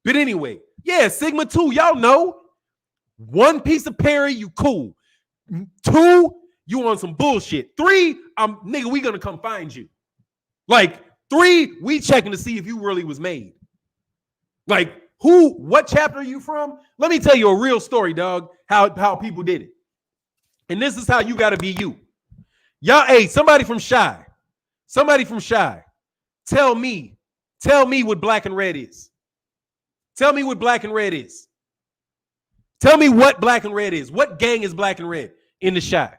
Speaker 1: But anyway, yeah, Sigma 2, y'all know. 1 piece of Perry, you cool. 2, you on some bullshit. 3, nigga, we gonna come find you. Like 3, we checking to see if you really was made. Like, what chapter are you from? Let me tell you a real story, dog, how people did it. And this is how you got to be you. Y'all, hey, somebody from Shy. Tell me what black and red is. Tell me what black and red is. Tell me what black and red is. What gang is black and red in the Shy?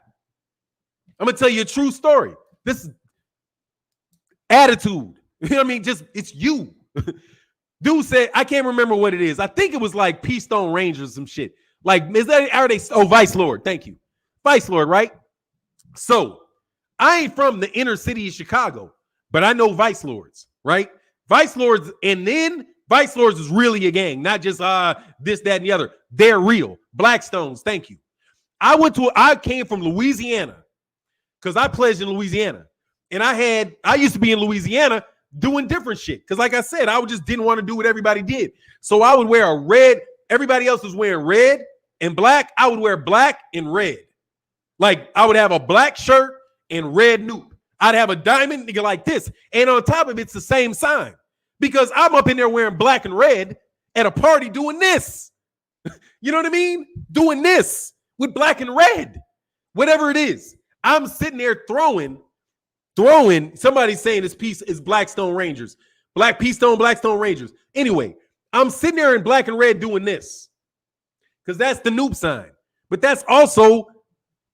Speaker 1: I'm going to tell you a true story. This is attitude. You know what I mean? Just, it's you. Dude said, I can't remember what it is. I think it was like Peace Stone Rangers or some shit. Like, Vice Lord. Thank you. Vice Lord, right? So, I ain't from the inner city of Chicago, but I know Vice Lords, right? Vice Lords, and then Vice Lords is really a gang, not just this, that, and the other. They're real. Blackstones, thank you. I came from Louisiana because I pledged in Louisiana. And I used to be in Louisiana doing different shit. Because like I said, I just didn't want to do what everybody did. So I would wear a red. Everybody else was wearing red and black. I would wear black and red. Like I would have a black shirt and red Noop. I'd have a diamond nigga like this. And on top of it, it's the same sign. Because I'm up in there wearing black and red at a party doing this. You know what I mean? Doing this with black and red. Whatever it is. I'm sitting there throwing. Somebody's saying this piece is Blackstone Rangers. Blackstone Rangers. Anyway, I'm sitting there in black and red doing this. Because that's the noob sign. But that's also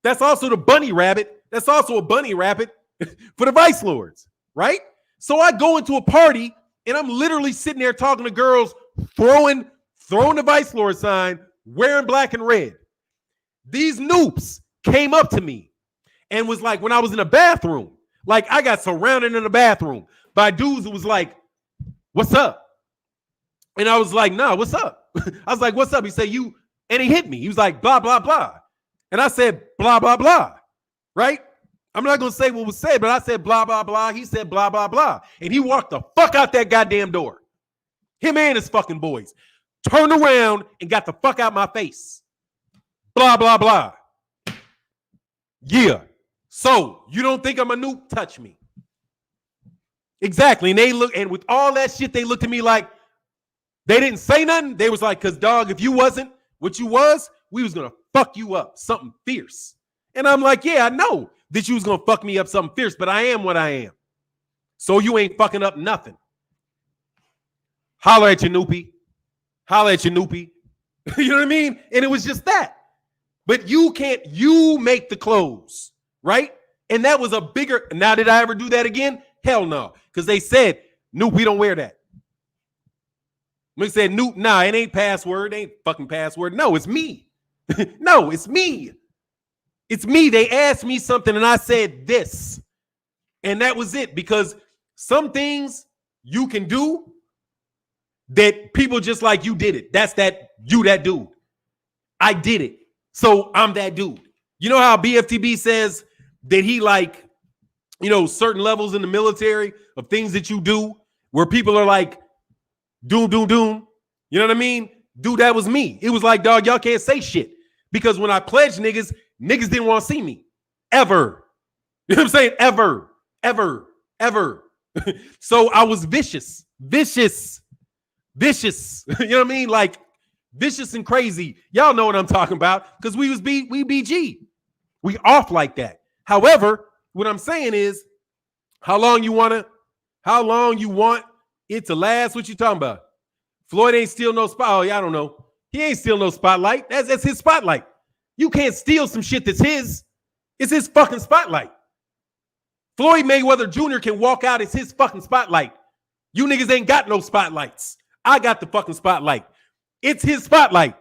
Speaker 1: the bunny rabbit. That's also a bunny rabbit for the Vice Lords, right? So I go into a party and I'm literally sitting there talking to girls, throwing the Vice Lord sign, wearing black and red. These noobs came up to me and was like, when I was in a bathroom, like I got surrounded in the bathroom by dudes who was like, what's up? And I was like, nah, what's up? I was like, what's up? He said, you, and he hit me. He was like, blah, blah, blah. And I said, blah, blah, blah, right? I'm not going to say what was said, but I said, blah, blah, blah. He said, blah, blah, blah. And he walked the fuck out that goddamn door. Him and his fucking boys turned around and got the fuck out my face. Blah, blah, blah. Yeah. So you don't think I'm a noob? Touch me. Exactly. And they look, and with all that shit, they looked at me like they didn't say nothing. They was like, cause dog, if you wasn't what you was, we was gonna fuck you up, something fierce. And I'm like, yeah, I know that you was gonna fuck me up something fierce, but I am what I am. So you ain't fucking up nothing. Holler at your noopy. Holler at your noopy. You know what I mean? And it was just that. But you make the clothes, right? And that was a bigger, now did I ever do that again? Hell no. Because they said, Noop, we don't wear that. We said, Noop, nah, it ain't password. It ain't fucking password. No, it's me. No, it's me. It's me. They asked me something and I said this. And that was it. Because some things you can do that people just like you did it. That's that dude. I did it. So I'm that dude. You know how BFTB says that he like, you know, certain levels in the military of things that you do where people are like, doom. You know what I mean? Dude, that was me. It was like, dog, y'all can't say shit. Because when I pledged niggas didn't want to see me. Ever. You know what I'm saying? Ever. So I was vicious. You know what I mean? Like vicious and crazy. Y'all know what I'm talking about. Because we BG. We off like that. However, what I'm saying is, how long you want it to last? What you talking about? Floyd ain't steal no spot. Oh, yeah, I don't know. He ain't steal no spotlight. That's his spotlight. You can't steal some shit that's his. It's his fucking spotlight. Floyd Mayweather Jr. can walk out. It's his fucking spotlight. You niggas ain't got no spotlights. I got the fucking spotlight. It's his spotlight.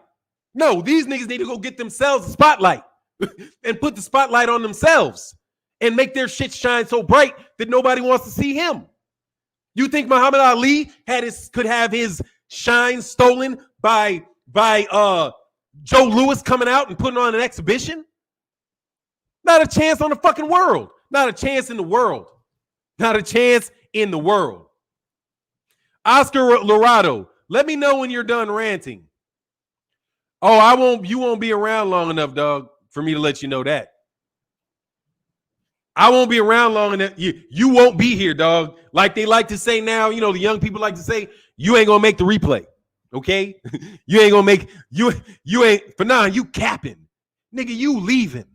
Speaker 1: No, these niggas need to go get themselves a spotlight and put the spotlight on themselves and make their shit shine so bright that nobody wants to see him. You think Muhammad Ali could have his shine stolen by Joe Louis coming out and putting on an exhibition? Not a chance on the fucking world. Not a chance in the world. Not a chance in the world. Oscar Lorado, let me know when you're done ranting. Oh, you won't be around long enough, dog, for me to let you know that. I won't be around long enough. You won't be here, dog. Like they like to say now, you know, the young people like to say, you ain't gonna make the replay. Okay? You ain't gonna make you ain't Fannon, you capping. Nigga, you leaving.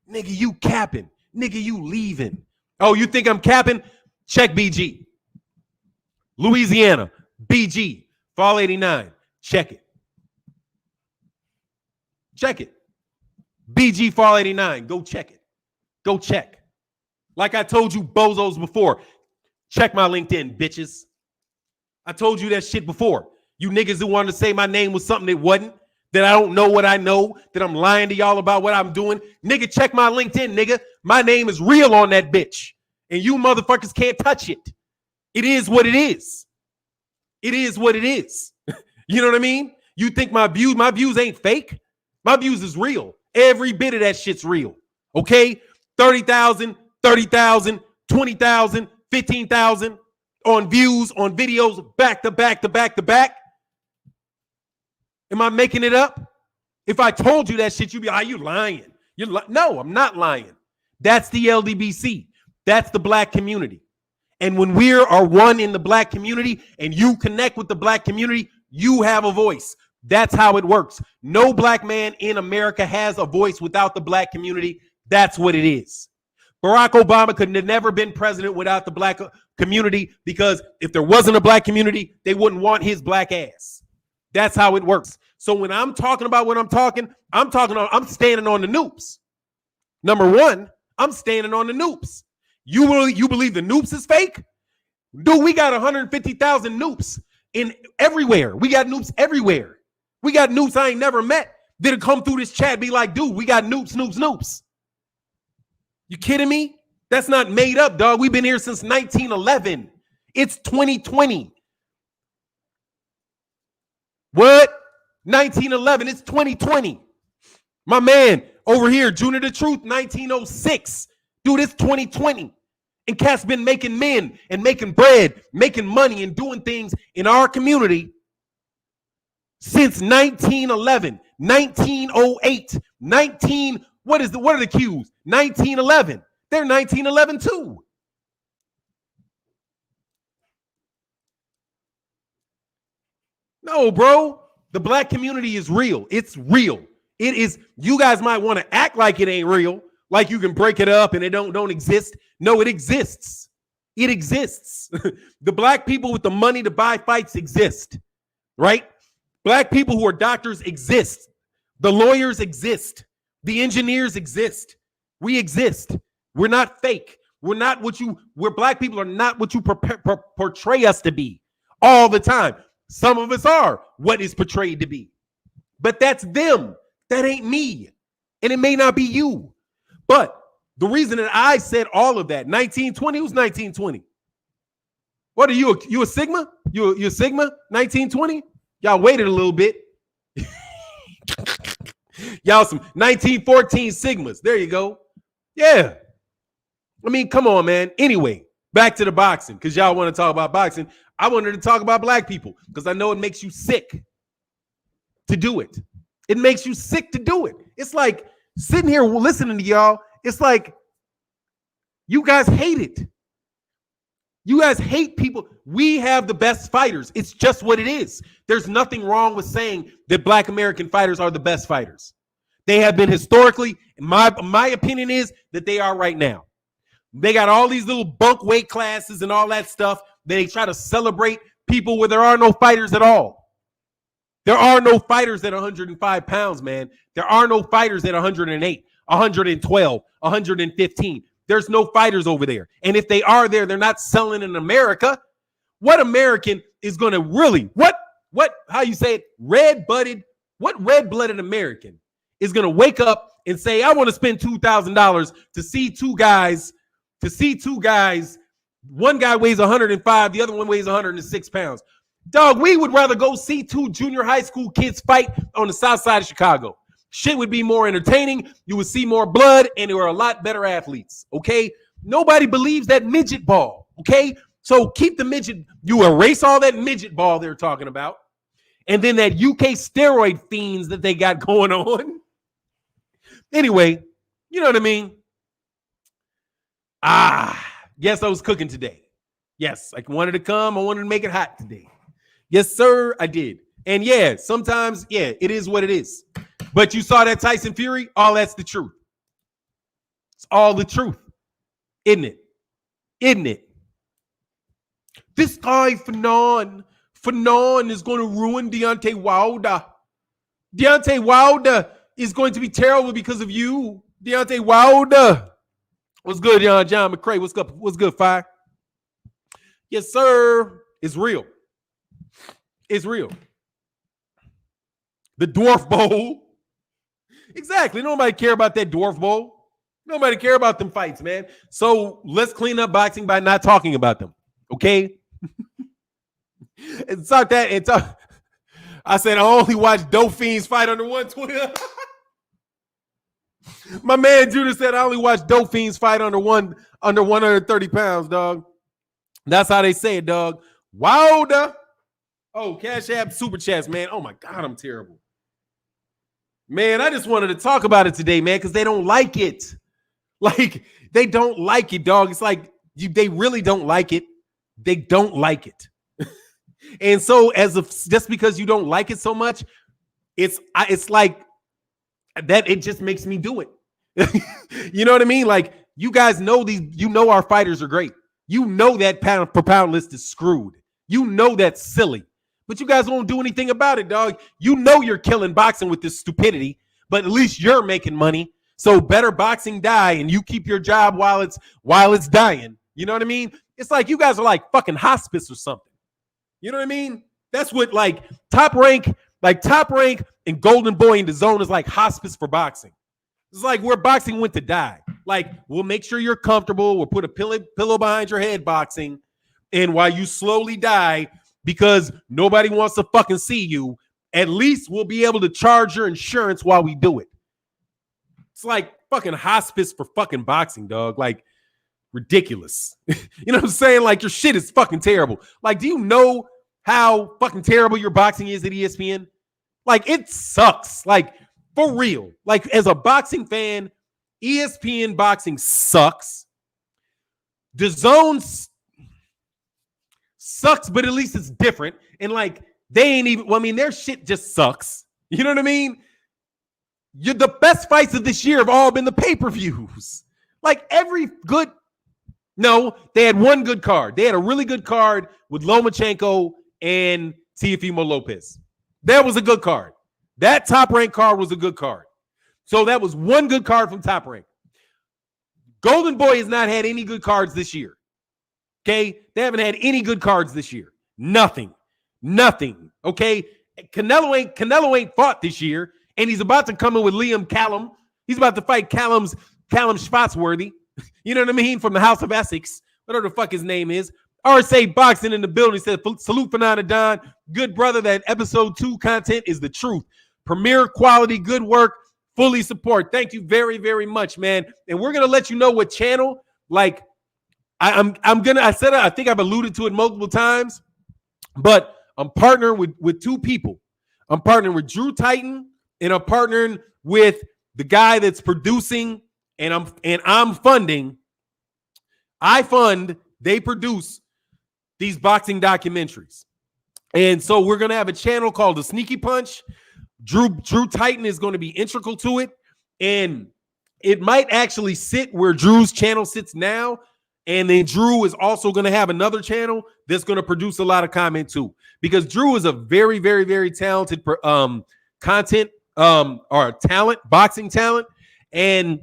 Speaker 1: Nigga, you capping. Nigga, you leaving. Oh, you think I'm capping? Check BG. Louisiana, BG, Fall 89. Check it. Check it. BG Fall 89. Go check it. Go check. Like I told you bozos before. Check my LinkedIn, bitches. I told you that shit before. You niggas who wanted to say my name was something that wasn't, that I don't know what I know, that I'm lying to y'all about what I'm doing. Nigga, check my LinkedIn, nigga. My name is real on that bitch. And you motherfuckers can't touch it. It is what it is. It is what it is. You know what I mean? You think my views ain't fake? My views is real. Every bit of that shit's real. Okay? 30,000, 20,000, 15,000 on views, on videos, back to back. Am I making it up? If I told you that shit, you'd be, you lying. No, I'm not lying. That's the LDBC. That's the black community. And when we are one in the black community and you connect with the black community, you have a voice. That's how it works. No black man in America has a voice without the black community. That's what it is. Barack Obama could have never been president without the black community, because if there wasn't a black community, they wouldn't want his black ass. That's how it works. So when I'm talking about what I'm standing on the noops. Number one, I'm standing on the noops. You believe the noops is fake? Dude, we got 150,000 noops in everywhere. We got noops everywhere. We got noops I ain't never met that'll come through this chat be like, dude, we got noops. You kidding me? That's not made up, dog. We've been here since 1911. It's 2020. What? 1911. It's 2020. My man over here, Junior the Truth, 1906. Dude, it's 2020. And Cat's been making men and making bread, making money and doing things in our community since 1911, 1908, what are the cues? 1911. They're 1911 too. No, bro. The black community is real. It's real. It is. You guys might want to act like it ain't real, like you can break it up and it don't exist. No, it exists. It exists. The black people with the money to buy fights exist, right? Black people who are doctors exist. The lawyers exist. The engineers exist. We exist. We're not fake. We're black people are not what you portray us to be all the time. Some of us are what is portrayed to be. But that's them. That ain't me. And it may not be you. But the reason that I said all of that, 1920, who's 1920? What are you? You a Sigma? You a Sigma? 1920? Y'all waited a little bit. Y'all some 1914 Sigmas. There you go. Yeah. I mean, come on, man. Anyway, back to the boxing, because y'all want to talk about boxing. I wanted to talk about black people because I know it makes you sick to do it. It makes you sick to do it. It's like sitting here listening to y'all. It's like you guys hate it. You guys hate people. We have the best fighters. It's just what it is. There's nothing wrong with saying that black American fighters are the best fighters. They have been historically. My opinion is that they are right now. They got all these little bunk weight classes and all that stuff. They try to celebrate people where there are no fighters at all. There are no fighters at 105 pounds, man. There are no fighters at 108, 112, 115. There's no fighters over there. And if they are there, they're not selling in America. What American is going to really, how you say it, what red-blooded American is going to wake up and say, I want to spend $2,000 to see two guys. One guy weighs 105, the other one weighs 106 pounds. Dog, we would rather go see two junior high school kids fight on the south side of Chicago. Shit would be more entertaining. You would see more blood, and there are a lot better athletes, okay? Nobody believes that midget ball, okay? So keep the midget. You erase all that midget ball they're talking about, and then that UK steroid fiends that they got going on. Anyway, you know what I mean? Yes, I was cooking today. Yes, I wanted to come. I wanted to make it hot today. Yes, sir, I did. And yeah, sometimes, yeah, it is what it is. But you saw that Tyson Fury? All that's the truth. It's all the truth. Isn't it? Isn't it? This guy, Fannon is going to ruin Deontay Wilder. Deontay Wilder is going to be terrible because of you. Deontay Wilder. What's good, John McCray? What's good? What's good, Fire? Yes, sir. It's real. It's real. The Dwarf Bowl. Exactly. Nobody care about that Dwarf Bowl. Nobody care about them fights, man. So let's clean up boxing by not talking about them. Okay? And talk that and talk. I said I only watch dope fiends fight under 120. My man Judah said I only watch dope fiends fight under 130 pounds, dog. That's how they say it, dog. Wilder. Oh, Cash App Super Chats, man. Oh my God, I'm terrible. Man, I just wanted to talk about it today, man, because they don't like it. Like, they don't like it, dog. It's like they really don't like it. They don't like it. And so, just because you don't like it so much, it's like that. It just makes me do it. You know what I mean? Like, you guys know our fighters are great. You know that pound per pound list is screwed. You know that's silly. But you guys won't do anything about it, dog. You know you're killing boxing with this stupidity, but at least you're making money. So better boxing die and you keep your job while it's dying. You know what I mean? It's like you guys are like fucking hospice or something. You know what I mean? That's what like Top Rank and Golden Boy in the Zone is like hospice for boxing. It's like where boxing went to die. Like, we'll make sure you're comfortable. We'll put a pillow behind your head boxing. And while you slowly die because nobody wants to fucking see you, at least we'll be able to charge your insurance while we do it. It's like fucking hospice for fucking boxing, dog. Like, ridiculous. You know what I'm saying? Like, your shit is fucking terrible. Like, do you know how fucking terrible your boxing is at ESPN? Like, it sucks. Like, for real. Like, as a boxing fan, ESPN boxing sucks. The Zone sucks, but at least it's different. And like, they ain't even, well, I mean, their shit just sucks. You know what I mean? The best fights of this year have all been the pay-per-views. Like, no, they had one good card. They had a really good card with Lomachenko and Teofimo Lopez. That was a good card. That Top Rank card was a good card. So that was one good card from Top Rank. Golden Boy has not had any good cards this year. Okay? They haven't had any good cards this year. Nothing. Okay? Canelo ain't fought this year, and he's about to come in with Liam Callum. He's about to fight Callum Schwarzworthy. You know what I mean? From the House of Essex. Whatever the fuck his name is. RSA Boxing in the building. He said, salute Fannon Don. Good brother, that episode 2 content is the truth. Premier quality, good work. Fully support. Thank you very, very much, man. And we're gonna let you know what channel. Like, I think I've alluded to it multiple times, but I'm partnering with two people. I'm partnering with Drew Titan, and I'm partnering with the guy that's producing, and I'm funding. I fund, they produce these boxing documentaries. And so we're gonna have a channel called The Sneaky Punch. Drew Titan is going to be integral to it, and it might actually sit where Drew's channel sits now, and then Drew is also going to have another channel that's going to produce a lot of content too, because Drew is a very, very, very talented boxing talent, and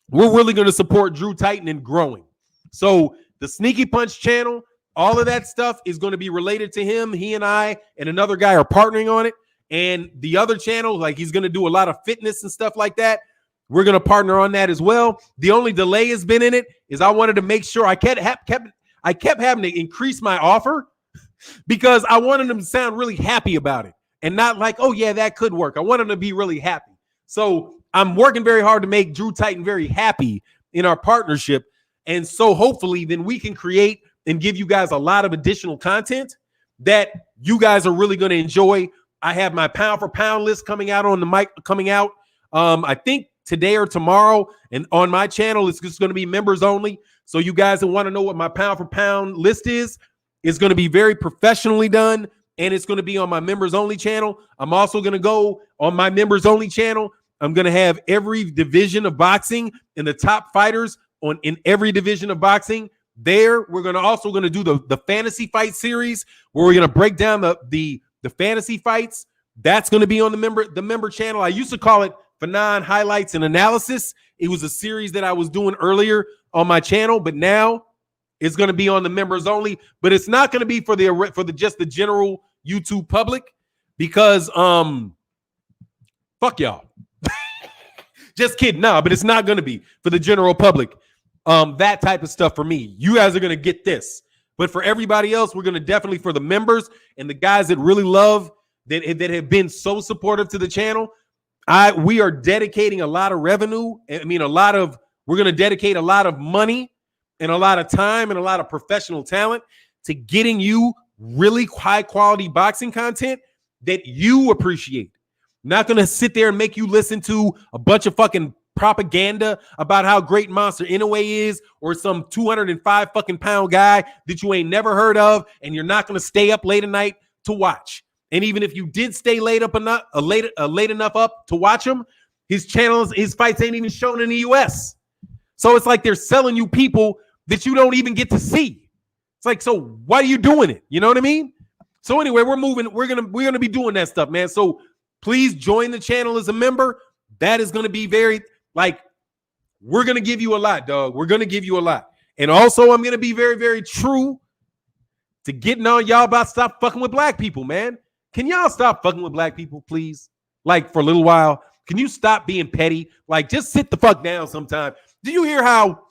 Speaker 1: we're really going to support Drew Titan in growing. So the Sneaky Punch channel, all of that stuff is going to be related to him. He and I and another guy are partnering on it. And the other channel, like, he's going to do a lot of fitness and stuff like that. We're going to partner on that as well. The only delay has been in it is I wanted to make sure I kept having to increase my offer because I wanted them to sound really happy about it and not like, oh yeah, that could work. I want them to be really happy. So I'm working very hard to make Drew Titan very happy in our partnership. And so hopefully then we can create and give you guys a lot of additional content that you guys are really going to enjoy. I have my pound for pound list coming out on the mic, I think today or tomorrow, and on my channel, it's just going to be members only. So you guys that want to know what my pound for pound list is going to be very professionally done, and it's going to be on my members only channel. I'm also going to go on my members only channel. I'm going to have every division of boxing and the top fighters in every division of boxing. There, we're also going to do the fantasy fight series where we're going to break down the fantasy fights. That's going to be on the member channel. I used to call it Fannon Highlights and Analysis. It was a series that I was doing earlier on my channel, but now it's going to be on the members only. But it's not going to be for just the general YouTube public because fuck y'all. Just kidding. Nah, but it's not going to be for the general public. That type of stuff for me. You guys are going to get this. But for everybody else, we're going to definitely, for the members and the guys that really love, that have been so supportive to the channel, we are dedicating a lot of revenue. We're going to dedicate a lot of money and a lot of time and a lot of professional talent to getting you really high quality boxing content that you appreciate. Not going to sit there and make you listen to a bunch of fucking propaganda about how great Monster Inoue is, or some 205 fucking pound guy that you ain't never heard of, and you're not going to stay up late at night to watch. And even if you did stay late enough up to watch him, his channels, his fights ain't even shown in the US. So it's like they're selling you people that you don't even get to see. It's like, so why are you doing it? You know what I mean? So anyway, we're moving. We're gonna be doing that stuff, man. So please join the channel as a member. That is gonna be very, like, we're gonna give you a lot, dog. We're gonna give you a lot. And also, I'm gonna be very, very true to getting on y'all about stop fucking with black people, man. Can y'all stop fucking with black people, please? Like, for a little while. Can you stop being petty? Like, just sit the fuck down sometime. Do you hear how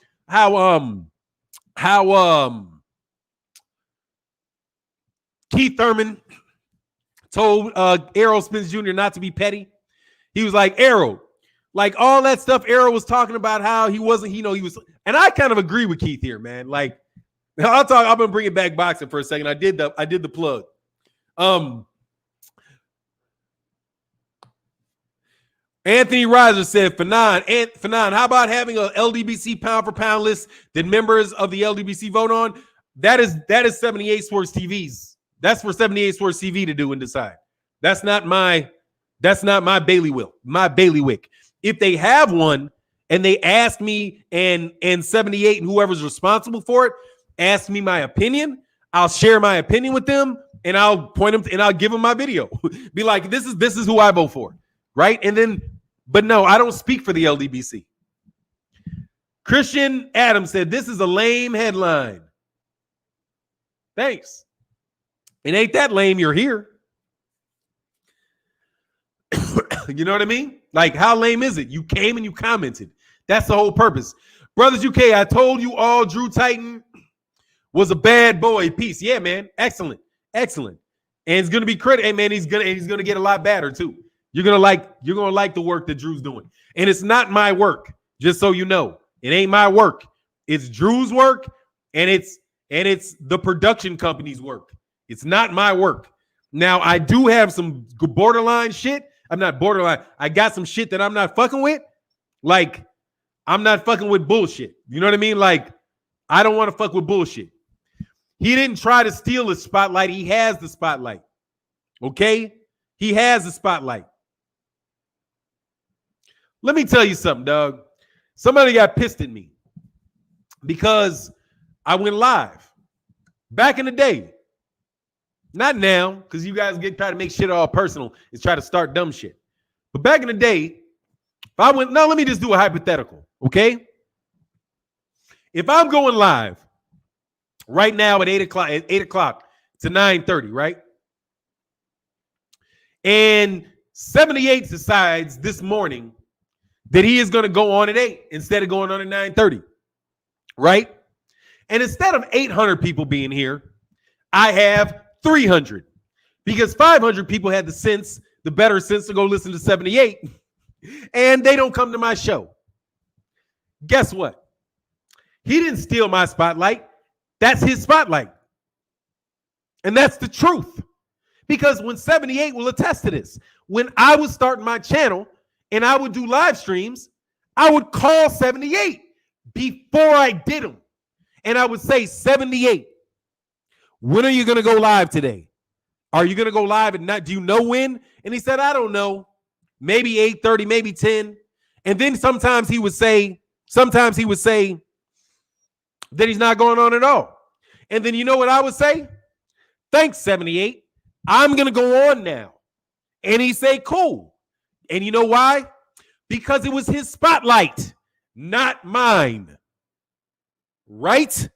Speaker 1: Keith Thurman told Errol Spence Jr. not to be petty? He was like, Errol, like all that stuff Errol was talking about, how he wasn't, he was, and I kind of agree with Keith here, man. Like, I'm gonna bring it back boxing for a second. I did the plug. Anthony Reiser said, Fannon, how about having a LDBC pound for pound list that members of the LDBC vote on? That is 78 Sports TV's. That's for 78 Sports TV to do and decide. That's not my bailiwick. If they have one and they ask me and 78 and whoever's responsible for it ask me my opinion, I'll share my opinion with them and I'll point them and I'll give them my video. Be like, this is who I vote for, right? And then, but no, I don't speak for the LDBC. Christian Adams said, this is a lame headline. Thanks. It ain't that lame, you're here. You know what I mean? Like, how lame is it? You came and you commented. That's the whole purpose. Brothers UK, I told you all Drew Titan was a bad boy. Peace. Yeah, man. Excellent. Excellent. And it's gonna be credit. Hey, man, he's gonna get a lot better too. You're gonna like the work that Drew's doing. And it's not my work, just so you know. It ain't my work. It's Drew's work, and it's the production company's work. It's not my work. Now, I do have some borderline shit. I'm not borderline. I got some shit that I'm not fucking with. Like, I'm not fucking with bullshit. You know what I mean? Like, I don't want to fuck with bullshit. He didn't try to steal the spotlight. He has the spotlight. Okay? He has the spotlight. Let me tell you something, dog. Somebody got pissed at me because I went live back in the day. Not now, because you guys try to make shit all personal and try to start dumb shit. But back in the day, if I went, let me just do a hypothetical, okay? If I'm going live right now at 8 o'clock to 9:30, right? And 78 decides this morning that he is going to go on at 8 instead of going on at 9:30, right? And instead of 800 people being here, I have 300, because 500 people had the better sense to go listen to 78, and they don't come to my show. Guess what? He didn't steal my spotlight. That's his spotlight. And that's the truth. Because when 78 will attest to this, when I was starting my channel and I would do live streams, I would call 78 before I did them. And I would say, 78, when are you going to go live today? Are you going to go live at night? Do you know when? And he said, I don't know. Maybe 8:30, maybe 10. And then sometimes he would say that he's not going on at all. And then you know what I would say? Thanks, 78. I'm going to go on now. And he'd say, cool. And you know why? Because it was his spotlight, not mine. Right?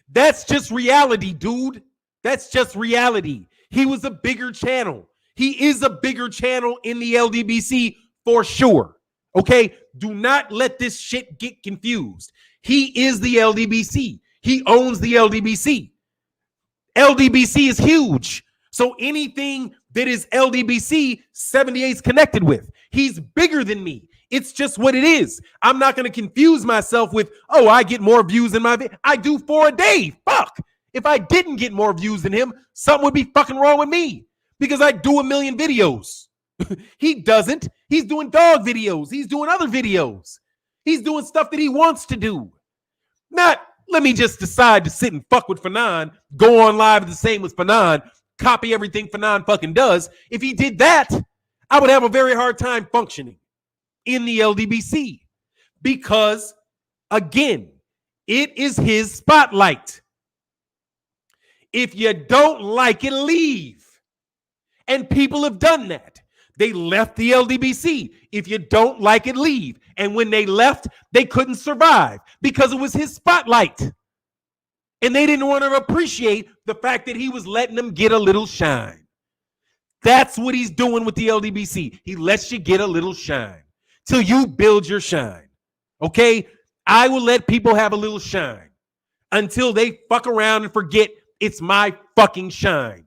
Speaker 1: That's just reality, dude. That's just reality. He was a bigger channel. He is a bigger channel in the LDBC for sure. Okay? Do not let this shit get confused. He is the LDBC. He owns the LDBC. LDBC is huge. So anything that is LDBC, 78 is connected with. He's bigger than me. It's just what it is. I'm not going to confuse myself with, oh, I get more views than my video. I do 4 a day. Fuck. If I didn't get more views than him, something would be fucking wrong with me, because I do 1 million videos. He doesn't. He's doing dog videos. He's doing other videos. He's doing stuff that he wants to do. Not, let me just decide to sit and fuck with Fannon, go on live the same with Fannon, copy everything Fannon fucking does. If he did that, I would have a very hard time functioning in the LDBC because, again, it is his spotlight. If you don't like it, leave. And people have done that. They left the LDBC. If you don't like it, leave. And when they left, they couldn't survive because it was his spotlight. And they didn't want to appreciate the fact that he was letting them get a little shine. That's what he's doing with the LDBC. He lets you get a little shine till you build your shine. Okay? I will let people have a little shine until they fuck around and forget it's my fucking shine.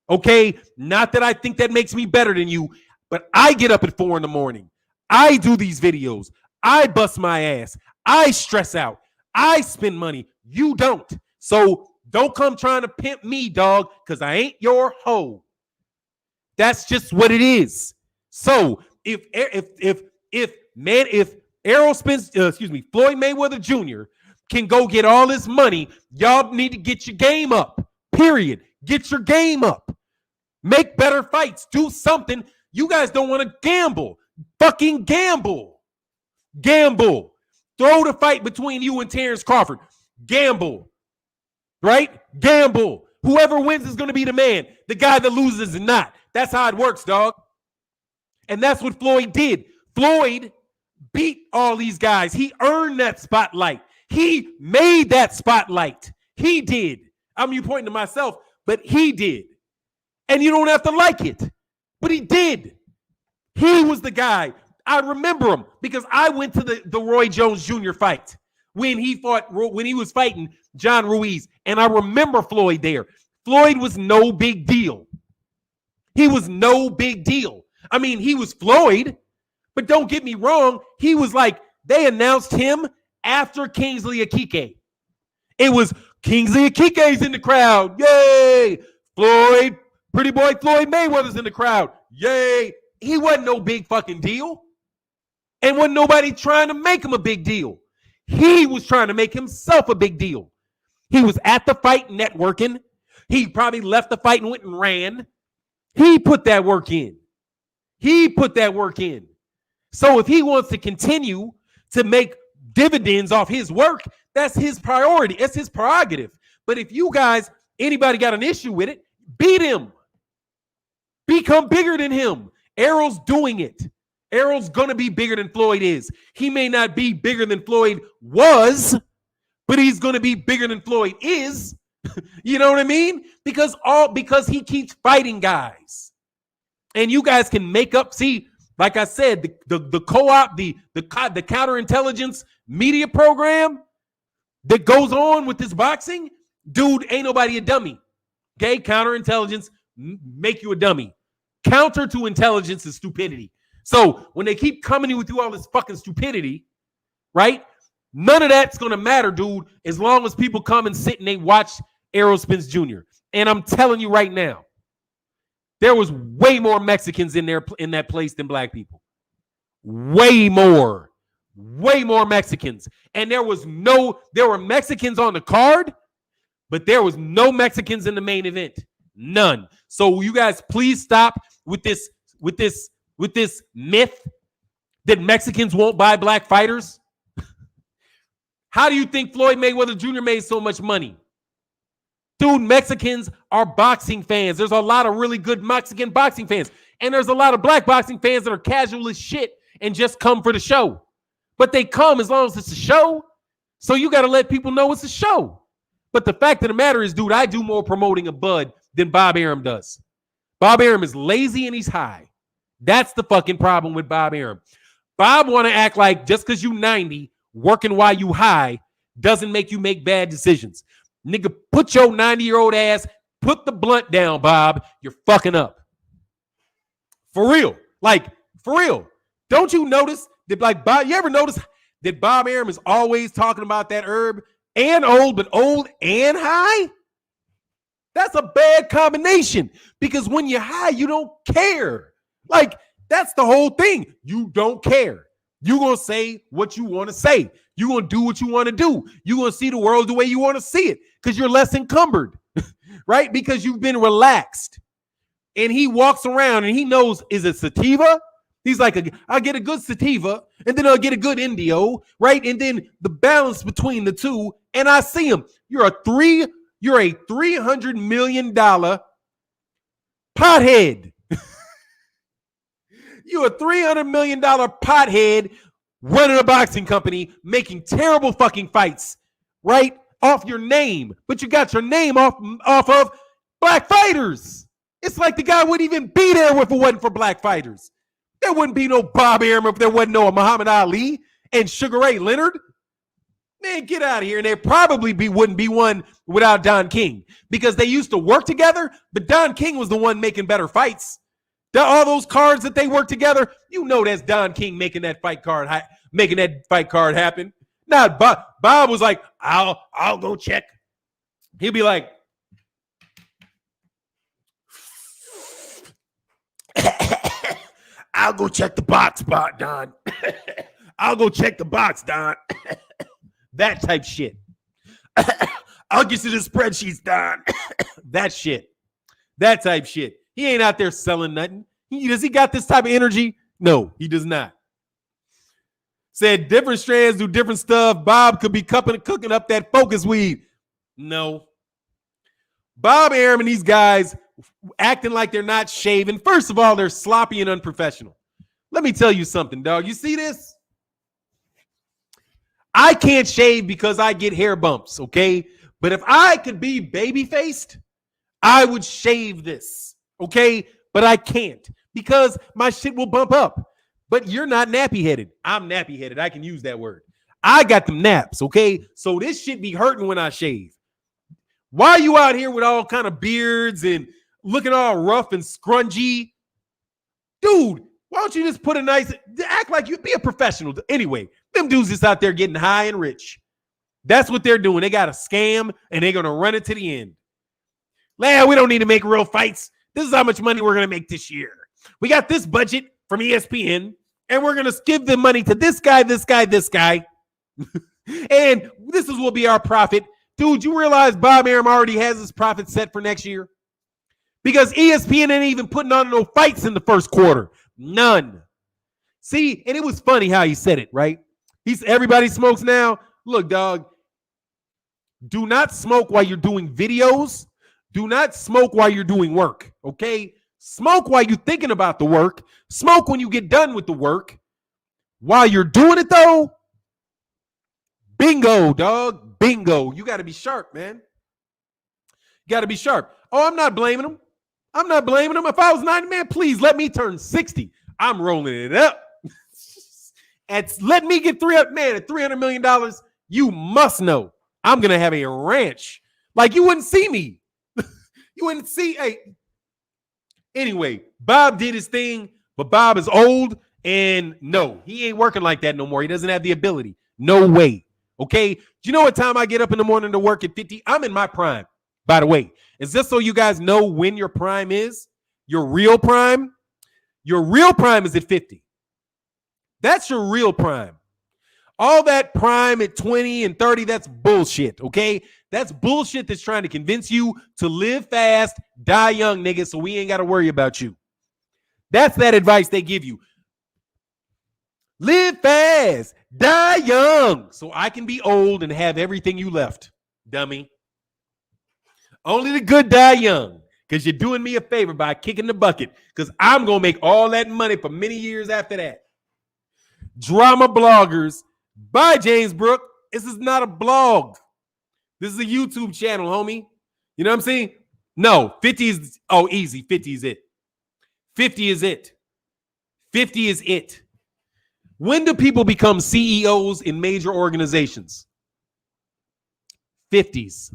Speaker 1: Okay? Not that I think that makes me better than you, but I get up at 4 a.m. I do these videos. I bust my ass. I stress out. I spend money. You don't. So don't come trying to pimp me, dog, because I ain't your hoe. That's just what it is. So if Errol Spence, Floyd Mayweather Jr. can go get all this money, y'all need to get your game up. Period. Get your game up. Make better fights. Do something. You guys don't want to gamble. Fucking gamble. Gamble. Throw the fight between you and Terrence Crawford. Gamble. Right? Gamble. Whoever wins is going to be the man. The guy that loses is not. That's how it works, dog. And that's what Floyd did. Floyd beat all these guys. He earned that spotlight. He made that spotlight. He did. I'm pointing to myself, but he did. And you don't have to like it. But he did. He was the guy. I remember him because I went to the Roy Jones Jr. fight when he was fighting John Ruiz. And I remember Floyd there. Floyd was no big deal. He was no big deal. I mean, he was Floyd, but don't get me wrong. He was like, they announced him after Kingsley Akike. It was Kingsley Akike's in the crowd. Yay! Floyd, pretty boy Floyd Mayweather's in the crowd. Yay! He wasn't no big fucking deal. And wasn't nobody trying to make him a big deal. He was trying to make himself a big deal. He was at the fight networking. He probably left the fight and went and ran. He put that work in. He put that work in. So if he wants to continue to make dividends off his work, that's his priority. It's his prerogative. But if you guys, anybody got an issue with it, beat him. Become bigger than him. Errol's doing it. Errol's going to be bigger than Floyd is. He may not be bigger than Floyd was, but he's going to be bigger than Floyd is. You know what I mean? Because he keeps fighting guys. And you guys can make up, see, like I said, the co-op, the counterintelligence media program that goes on with this boxing, dude, ain't nobody a dummy. Okay? Counterintelligence make you a dummy. Counter to intelligence is stupidity. So when they keep coming with you all this fucking stupidity, right? None of that's going to matter, dude, as long as people come and sit and they watch Errol Spence Jr. And I'm telling you right now, there was way more Mexicans in that place than black people. Way more Mexicans. And there were Mexicans on the card, but there was no Mexicans in the main event. None. So you guys please stop with this myth that Mexicans won't buy black fighters. How do you think Floyd Mayweather Jr. made so much money? Dude, Mexicans are boxing fans. There's a lot of really good Mexican boxing fans. And there's a lot of black boxing fans that are casual as shit and just come for the show. But they come as long as it's a show. So you got to let people know it's a show. But the fact of the matter is, dude, I do more promoting of Bud than Bob Arum does. Bob Arum is lazy and he's high. That's the fucking problem with Bob Arum. Bob want to act like just because you 90, working while you high, doesn't make you make bad decisions. Nigga, put your 90-year-old ass, put the blunt down, Bob. You're fucking up. For real. Like, for real. Don't you notice that, like, Bob, you ever notice that Bob Arum is always talking about that herb and old, but old and high? That's a bad combination because when you're high, you don't care. Like, that's the whole thing. You don't care. You're going to say what you want to say. You're going to do what you want to do. You're going to see the world the way you want to see it because you're less encumbered, right? Because you've been relaxed. And he walks around and he knows, is it sativa? He's like, I'll get a good sativa and then I'll get a good Indio, right? And then the balance between the two, and I see him. You're a $300 million pothead. You're a $300 million pothead running a boxing company, making terrible fucking fights, right? Off your name. But you got your name off of black fighters. It's like the guy wouldn't even be there if it wasn't for black fighters. There wouldn't be no Bob Arum if there wasn't no Muhammad Ali and Sugar Ray Leonard. Man, get out of here. And there probably wouldn't be one without Don King because they used to work together, but Don King was the one making better fights. All those cards that they work together, you know that's Don King making that fight card happen. Not Bob. Bob was like, I'll go check. He'll be like, I'll go check the box, Don. I'll go check the box, Don. That type shit. I'll get to the spreadsheets, Don. That shit. That type shit. He ain't out there selling nothing. Does he got this type of energy? No, he does not. Said different strands do different stuff. Bob could be cooking up that focus weed. No. Bob Arum and these guys acting like they're not shaving. First of all, they're sloppy and unprofessional. Let me tell you something, dog. You see this? I can't shave because I get hair bumps, okay? But if I could be baby-faced, I would shave this, okay? But I can't because my shit will bump up. But you're not nappy-headed. I'm nappy-headed. I can use that word. I got them naps, okay? So this shit be hurting when I shave. Why are you out here with all kind of beards and looking all rough and scrungy? Dude, why don't you just put a nice, act like you be a professional. Anyway, them dudes just out there getting high and rich. That's what they're doing. They got a scam and they're going to run it to the end. Man, we don't need to make real fights. This is how much money we're going to make this year. We got this budget from ESPN and we're going to give the money to this guy, this guy, this guy. And this will be our profit. Dude, you realize Bob Arum already has his profit set for next year? Because ESPN ain't even putting on no fights in the first quarter. None. See, and it was funny how he said it, right? Everybody smokes now. Look, dog, do not smoke while you're doing videos. Do not smoke while you're doing work, okay? Smoke while you're thinking about the work. Smoke when you get done with the work. While you're doing it, though, bingo, dog, bingo. You got to be sharp, man. You got to be sharp. Oh, I'm not blaming him. I'm not blaming him. If I was 90, man, please let me turn 60. I'm rolling it up. Let me get at $300 million, you must know I'm going to have a ranch. Like, you wouldn't see me. You wouldn't see. Hey. Anyway, Bob did his thing, but Bob is old, and no, he ain't working like that no more. He doesn't have the ability. No way. Okay? Do you know what time I get up in the morning to work at 50? I'm in my prime, by the way. Is this so you guys know when your prime is? Your real prime? Your real prime is at 50. That's your real prime. All that prime at 20 and 30, that's bullshit, okay? That's bullshit that's trying to convince you to live fast, die young, nigga, so we ain't got to worry about you. That's that advice they give you. Live fast, die young, so I can be old and have everything you left, dummy. Only the good die young, because you're doing me a favor by kicking the bucket, because I'm going to make all that money for many years after that. Drama bloggers. Bye, James Brook. This is not a blog. This is a YouTube channel, homie. You know what I'm saying? No, 50 is, easy. 50 is it. 50 is it. 50 is it. When do people become CEOs in major organizations? 50s.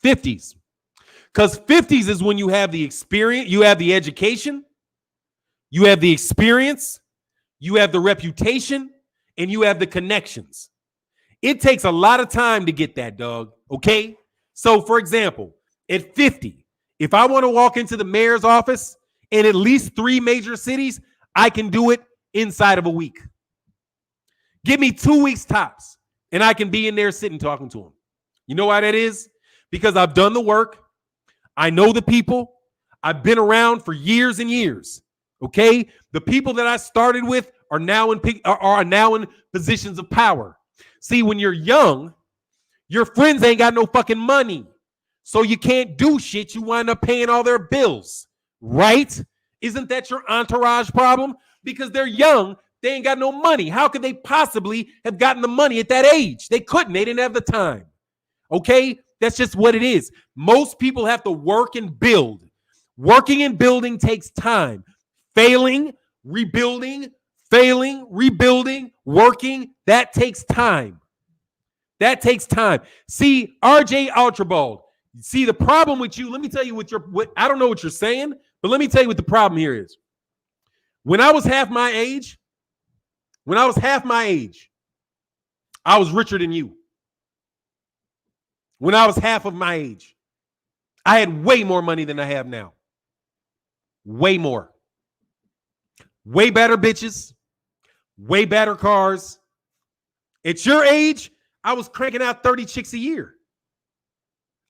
Speaker 1: 50s. Because 50s is when you have the experience, you have the education, you have the experience, you have the reputation, and you have the connections. It takes a lot of time to get that, dog, okay? So, for example, at 50, if I want to walk into the mayor's office in at least 3 major cities, I can do it inside of a week. Give me 2 weeks tops, and I can be in there sitting talking to them. You know why that is? Because I've done the work. I know the people. I've been around for years and years. Okay? The people that I started with are now in positions of power. See, when you're young, your friends ain't got no fucking money. So you can't do shit. You wind up paying all their bills. Right? Isn't that your entourage problem? Because they're young, they ain't got no money. How could they possibly have gotten the money at that age? They couldn't. They didn't have the time. Okay? That's just what it is. Most people have to work and build. Working and building takes time. Failing, rebuilding, working, that takes time. That takes time. See, RJ Ultrabald. See, the problem with you, let me tell you I don't know what you're saying, but let me tell you what the problem here is. When I was half my age, I was richer than you. When I was half of my age, I had way more money than I have now. Way more. Way better bitches. Way better cars. At your age, I was cranking out 30 chicks a year.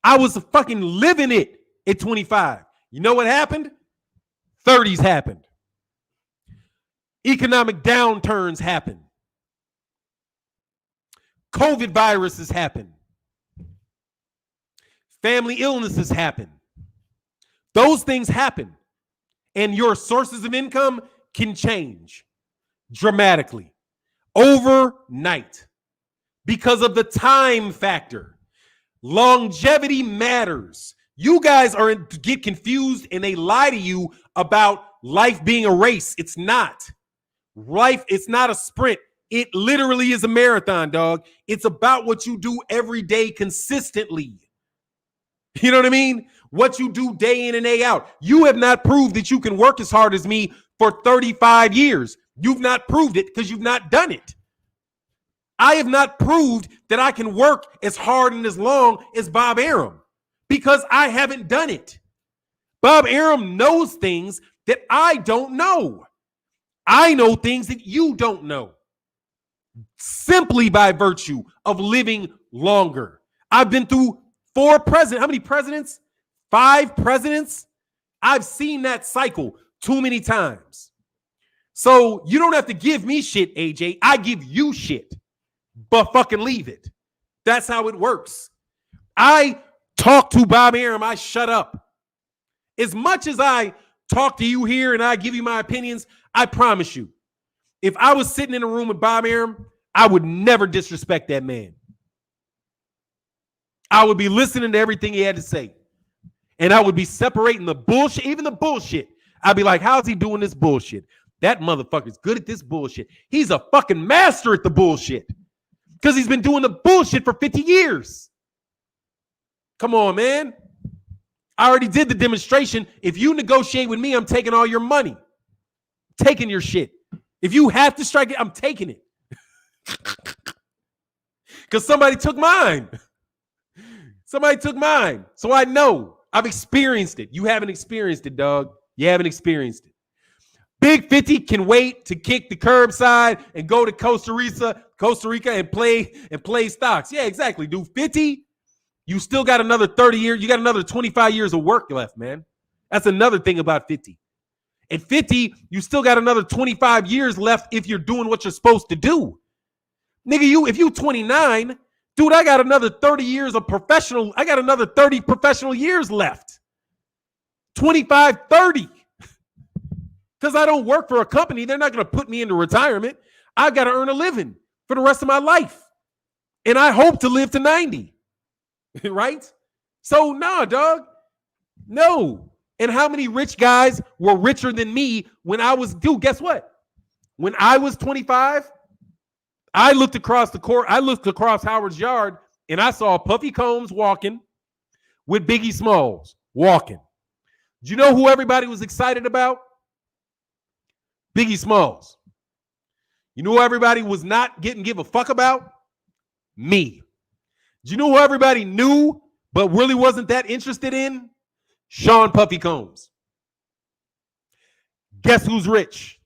Speaker 1: I was fucking living it at 25. You know what happened? 30s happened. Economic downturns happen. COVID viruses happen. Family illnesses happen. Those things happen. And your sources of income can change dramatically overnight because of the time factor. Longevity matters. You guys get confused and they lie to you about life being a race. It's not. Life, it's not a sprint. It literally is a marathon, dog. It's about what you do every day consistently. You know what I mean? What you do day in and day out. You have not proved that you can work as hard as me for 35 years. You've not proved it because you've not done it. I have not proved that I can work as hard and as long as Bob Arum because I haven't done it. Bob Arum knows things that I don't know. I know things that you don't know simply by virtue of living longer. I've been through 4 presidents. How many presidents? 5 presidents. I've seen that cycle too many times. So you don't have to give me shit, AJ. I give you shit, but fucking leave it. That's how it works. I talk to Bob Arum. I shut up. As much as I talk to you here and I give you my opinions, I promise you, if I was sitting in a room with Bob Arum, I would never disrespect that man. I would be listening to everything he had to say. And I would be separating the bullshit, even the bullshit. I'd be like, how's he doing this bullshit? That motherfucker's good at this bullshit. He's a fucking master at the bullshit. Because he's been doing the bullshit for 50 years. Come on, man. I already did the demonstration. If you negotiate with me, I'm taking all your money. Taking your shit. If you have to strike it, I'm taking it. Because somebody took mine. Somebody took mine. So I know. I've experienced it. You haven't experienced it, dog. You haven't experienced it. Big 50 can wait to kick the curbside and go to Costa Rica and play stocks. Yeah, exactly, dude. 50, you still got another 30 years. You got another 25 years of work left, man. That's another thing about 50. At 50, you still got another 25 years left if you're doing what you're supposed to do. Nigga, if you 29, dude, I got another 30 years of professional. I got another 30 professional years left. 25, 30. Because I don't work for a company. They're not going to put me into retirement. I've got to earn a living for the rest of my life. And I hope to live to 90. Right? So, nah, dog. No. And how many rich guys were richer than me when I was, dude, guess what? When I was 25, I looked across the court. I looked across Howard's Yard and I saw Puffy Combs walking with Biggie Smalls walking. Do you know who everybody was excited about? Biggie Smalls. You know who everybody was not give a fuck about? Me. Do you know who everybody knew but really wasn't that interested in? Sean Puffy Combs. Guess who's rich?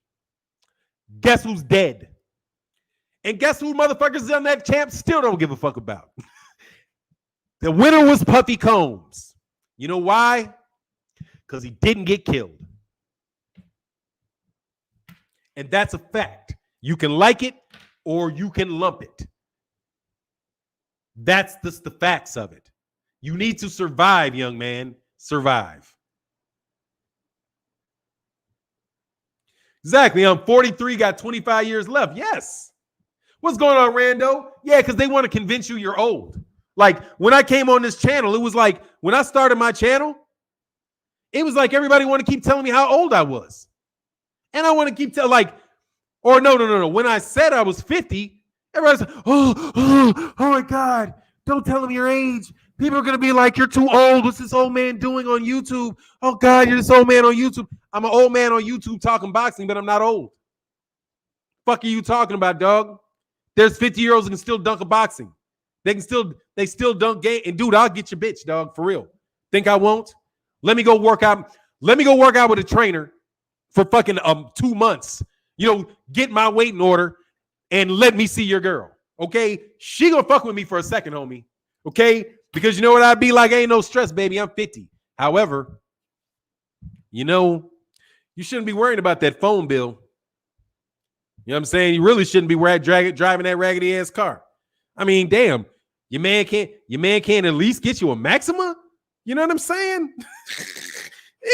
Speaker 1: Guess who's dead? And guess who motherfuckers on that champ still don't give a fuck about? The winner was Puffy Combs. You know why? Because he didn't get killed. And that's a fact. You can like it or you can lump it. That's just the facts of it. You need to survive, young man. Survive. Exactly. I'm 43, got 25 years left. Yes. What's going on, Rando? Yeah, because they want to convince you you're old. Like, when I came on this channel, it was like, when I started my channel, it was like everybody wanted to keep telling me how old I was. And I want to keep telling, like, or no. When I said I was 50, everybody's like, oh my God, don't tell them your age. People are going to be like, you're too old. What's this old man doing on YouTube? Oh, God, you're this old man on YouTube. I'm an old man on YouTube talking boxing, but I'm not old. Fuck are you talking about, dog? There's 50-year-olds who can still dunk a boxing. They still dunk game. And, dude, I'll get your bitch, dog, for real. Think I won't? Let me go work out. Let me go work out with a trainer for fucking 2 months. You know, get my weight in order and let me see your girl, okay? She gonna fuck with me for a second, homie, okay? Because you know what I'd be like? Ain't no stress, baby. I'm 50. However, you know, you shouldn't be worrying about that phone bill. You know what I'm saying? You really shouldn't be driving that raggedy ass car. I mean, damn, your man can't at least get you a Maxima? You know what I'm saying?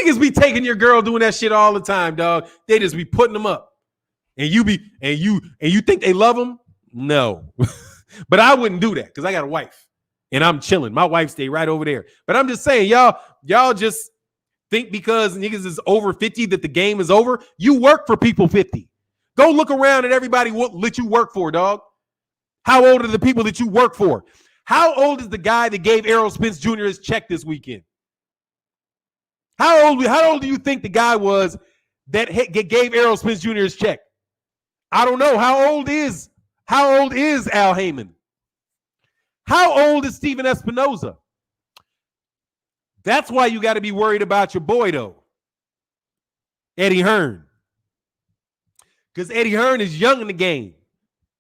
Speaker 1: Niggas be taking your girl doing that shit all the time, dog. They just be putting them up. And you think they love them? No. But I wouldn't do that because I got a wife and I'm chilling. My wife stay right over there. But I'm just saying, y'all just think because niggas is over 50 that the game is over. You work for people 50. Go look around at everybody that you work for, dog. How old are the people that you work for? How old is the guy that gave Errol Spence Jr. his check this weekend? How old do you think the guy was that gave Errol Spence Jr. his check? I don't know. How old is Al Heyman? How old is Steven Espinoza? That's why you got to be worried about your boy, though. Eddie Hearn. Because Eddie Hearn is young in the game.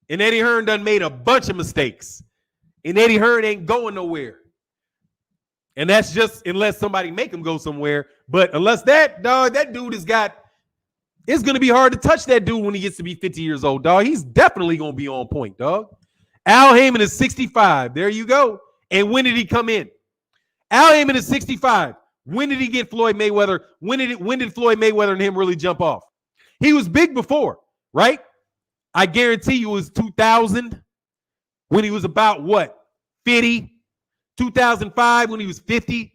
Speaker 1: And Eddie Hearn done made a bunch of mistakes. And Eddie Hearn ain't going nowhere. And that's just unless somebody make him go somewhere. But unless that dude has got, it's going to be hard to touch that dude when he gets to be 50 years old, dog. He's definitely going to be on point, dog. Al Heyman is 65. There you go. And when did he come in? Al Heyman is 65. When did he get Floyd Mayweather? When did Floyd Mayweather and him really jump off? He was big before, right? I guarantee you it was 2000 when he was about what? 50? 2005 when he was 50?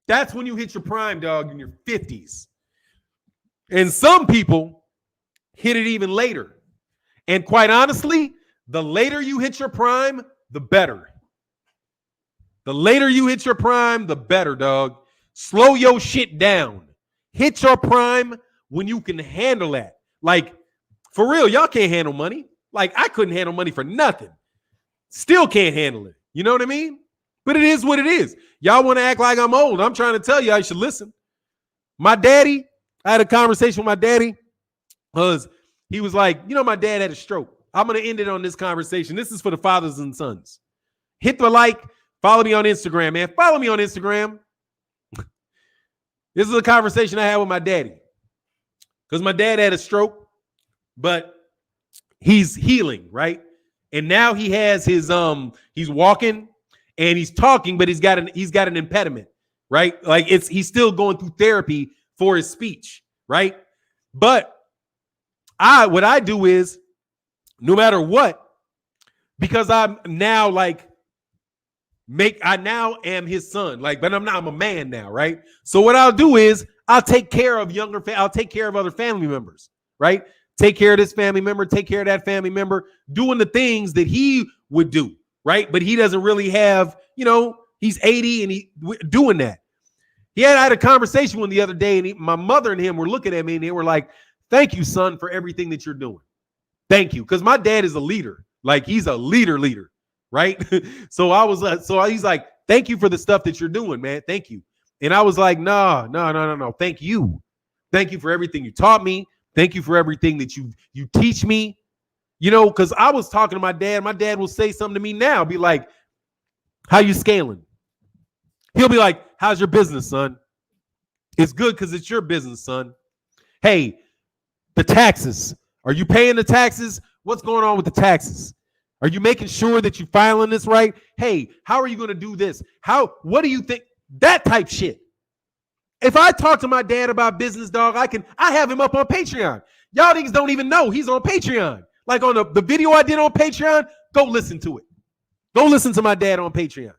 Speaker 1: That's when you hit your prime, dog, in your 50s. And some people hit it even later. And quite honestly, the later you hit your prime, the better. The later you hit your prime, the better, dog. Slow your shit down. Hit your prime when you can handle that. Like, for real, y'all can't handle money. Like, I couldn't handle money for nothing. Still can't handle it. You know what I mean? But it is what it is. Y'all want to act like I'm old. I'm trying to tell you, I should listen. My daddy, I had a conversation with my daddy because he was like, you know, my dad had a stroke. I'm going to end it on this conversation. This is for the fathers and sons. Hit the like. Follow me on Instagram, man. Follow me on Instagram. This is a conversation I had with my daddy because my dad had a stroke, but he's healing, right? And now he has his he's walking and he's talking, but he's got an impediment, right? Like he's still going through therapy for his speech, right? But what I do is no matter what, because I'm now like I now am his son, like, but I'm a man now, right? So what I'll do is I'll take care of I'll take care of other family members, right? Take care of this family member, take care of that family member, doing the things that he would do, right? But he doesn't really have, you know, he's 80 and he doing that. I had a conversation with him the other day, and my mother and him were looking at me and they were like, "Thank you, son, for everything that you're doing. Thank you." Because my dad is a leader. Like, he's a leader, right? So he's like, "Thank you for the stuff that you're doing, man. Thank you." And I was like, no. Thank you. Thank you for everything you taught me. Thank you for everything that you teach me. You know, because I was talking to my dad. My dad will say something to me now, be like, how you scaling? He'll be like, how's your business, son? It's good because it's your business, son. Hey, the taxes. Are you paying the taxes? What's going on with the taxes? Are you making sure that you're filing this right? Hey, how are you going to do this? What do you think? That type shit. If I talk to my dad about business, dog, I have him up on Patreon. Y'all niggas don't even know he's on Patreon. Like on the video I did on Patreon, go listen to it. Go listen to my dad on Patreon.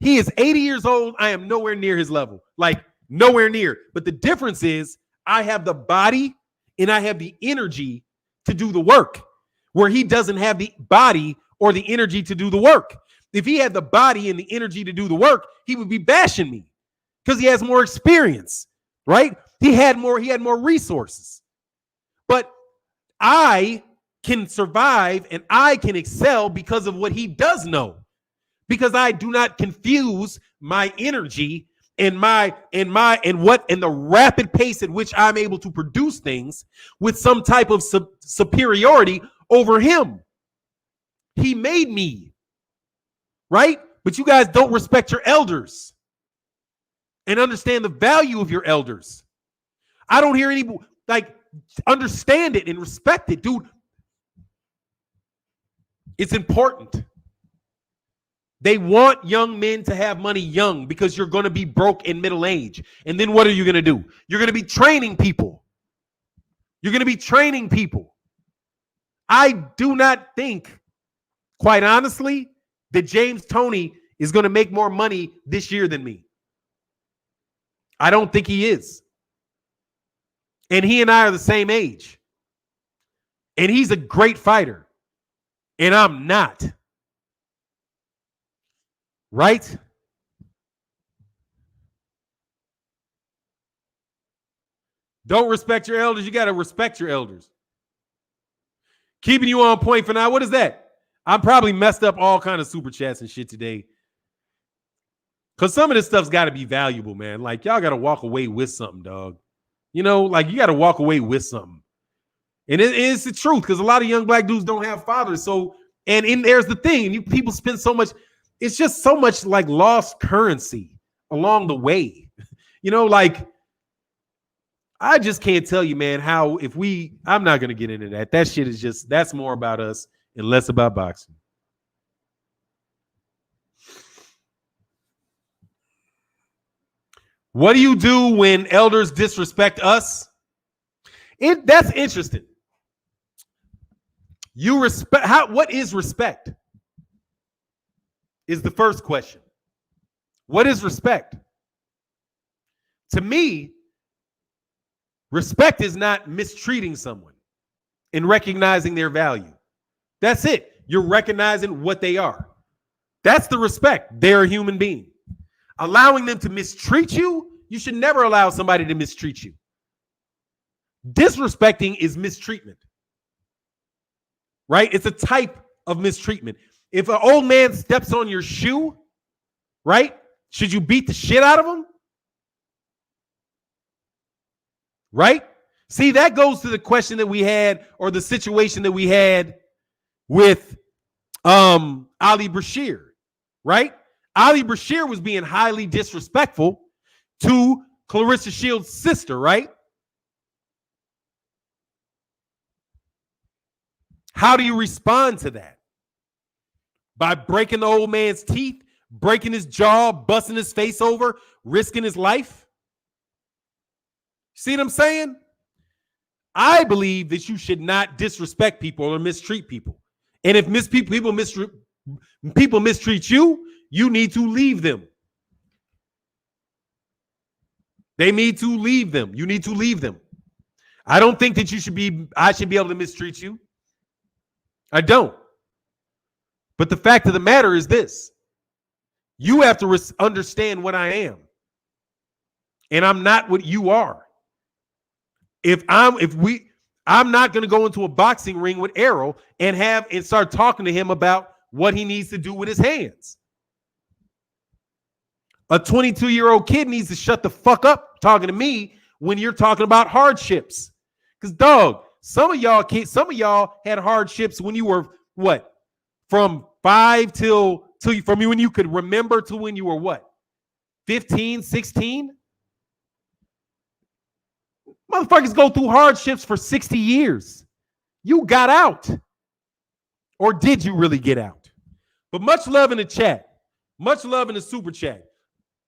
Speaker 1: He is 80 years old. I am nowhere near his level. Like nowhere near. But the difference is I have the body and I have the energy to do the work, where he doesn't have the body or the energy to do the work. If he had the body and the energy to do the work, he would be bashing me because he has more experience, right? He had more resources. But I can survive and I can excel because of what he does know. Because I do not confuse my energy and the rapid pace at which I'm able to produce things with some type of superiority over him. He made me, right? But you guys don't respect your elders and understand the value of your elders. I don't hear any, like, understand it and respect it, dude. It's important. They want young men to have money young because you're going to be broke in middle age. And then what are you going to do? You're going to be training people. You're going to be training people. I do not think, quite honestly, that James Toney is going to make more money this year than me. I don't think he is. And he and I are the same age. And he's a great fighter. And I'm not. Right? Don't respect your elders. You got to respect your elders. Keeping you on point for now. What is that? I'm probably messed up all kind of super chats and shit today. Because some of this stuff's got to be valuable, man. Like, y'all got to walk away with something, dog. You know, like, you got to walk away with something. And it's the truth, because a lot of young black dudes don't have fathers. So, there's the thing. People spend so much. It's just so much like lost currency along the way. You know, like, I just can't tell you, man, how I'm not going to get into that. That shit is just, that's more about us and less about boxing. What do you do when elders disrespect us? That's interesting. You respect, what is respect? Is the first question. What is respect? To me, respect is not mistreating someone and recognizing their value. That's it. You're recognizing what they are. That's the respect. They're a human being. Allowing them to mistreat you, you should never allow somebody to mistreat you. Disrespecting is mistreatment. Right? It's a type of mistreatment. If an old man steps on your shoe, right? Should you beat the shit out of him? Right? See, that goes to the question that we had, or the situation that we had with Ali Bashir, right? Ali Bashir was being highly disrespectful to Clarissa Shields' sister, right? How do you respond to that? By breaking the old man's teeth, breaking his jaw, busting his face over, risking his life? See what I'm saying? I believe that you should not disrespect people or mistreat people. And if people mistreat you, you need to leave them. They need to leave them. You need to leave them. I don't think that I should be able to mistreat you. I don't. But the fact of the matter is this. You have to understand what I am. And I'm not what you are. I'm not going to go into a boxing ring with Errol and start talking to him about what he needs to do with his hands. A 22-year-old kid needs to shut the fuck up talking to me when you're talking about hardships. Because, dog, some of y'all had hardships when you were what? From 5 till from when you could remember to when you were what? 15, 16? Motherfuckers go through hardships for 60 years. You got out. Or did you really get out? But much love in the chat. Much love in the super chat.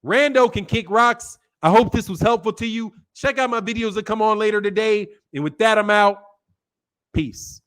Speaker 1: Rando can kick rocks. I hope this was helpful to you. Check out my videos that come on later today. And with that, I'm out. Peace.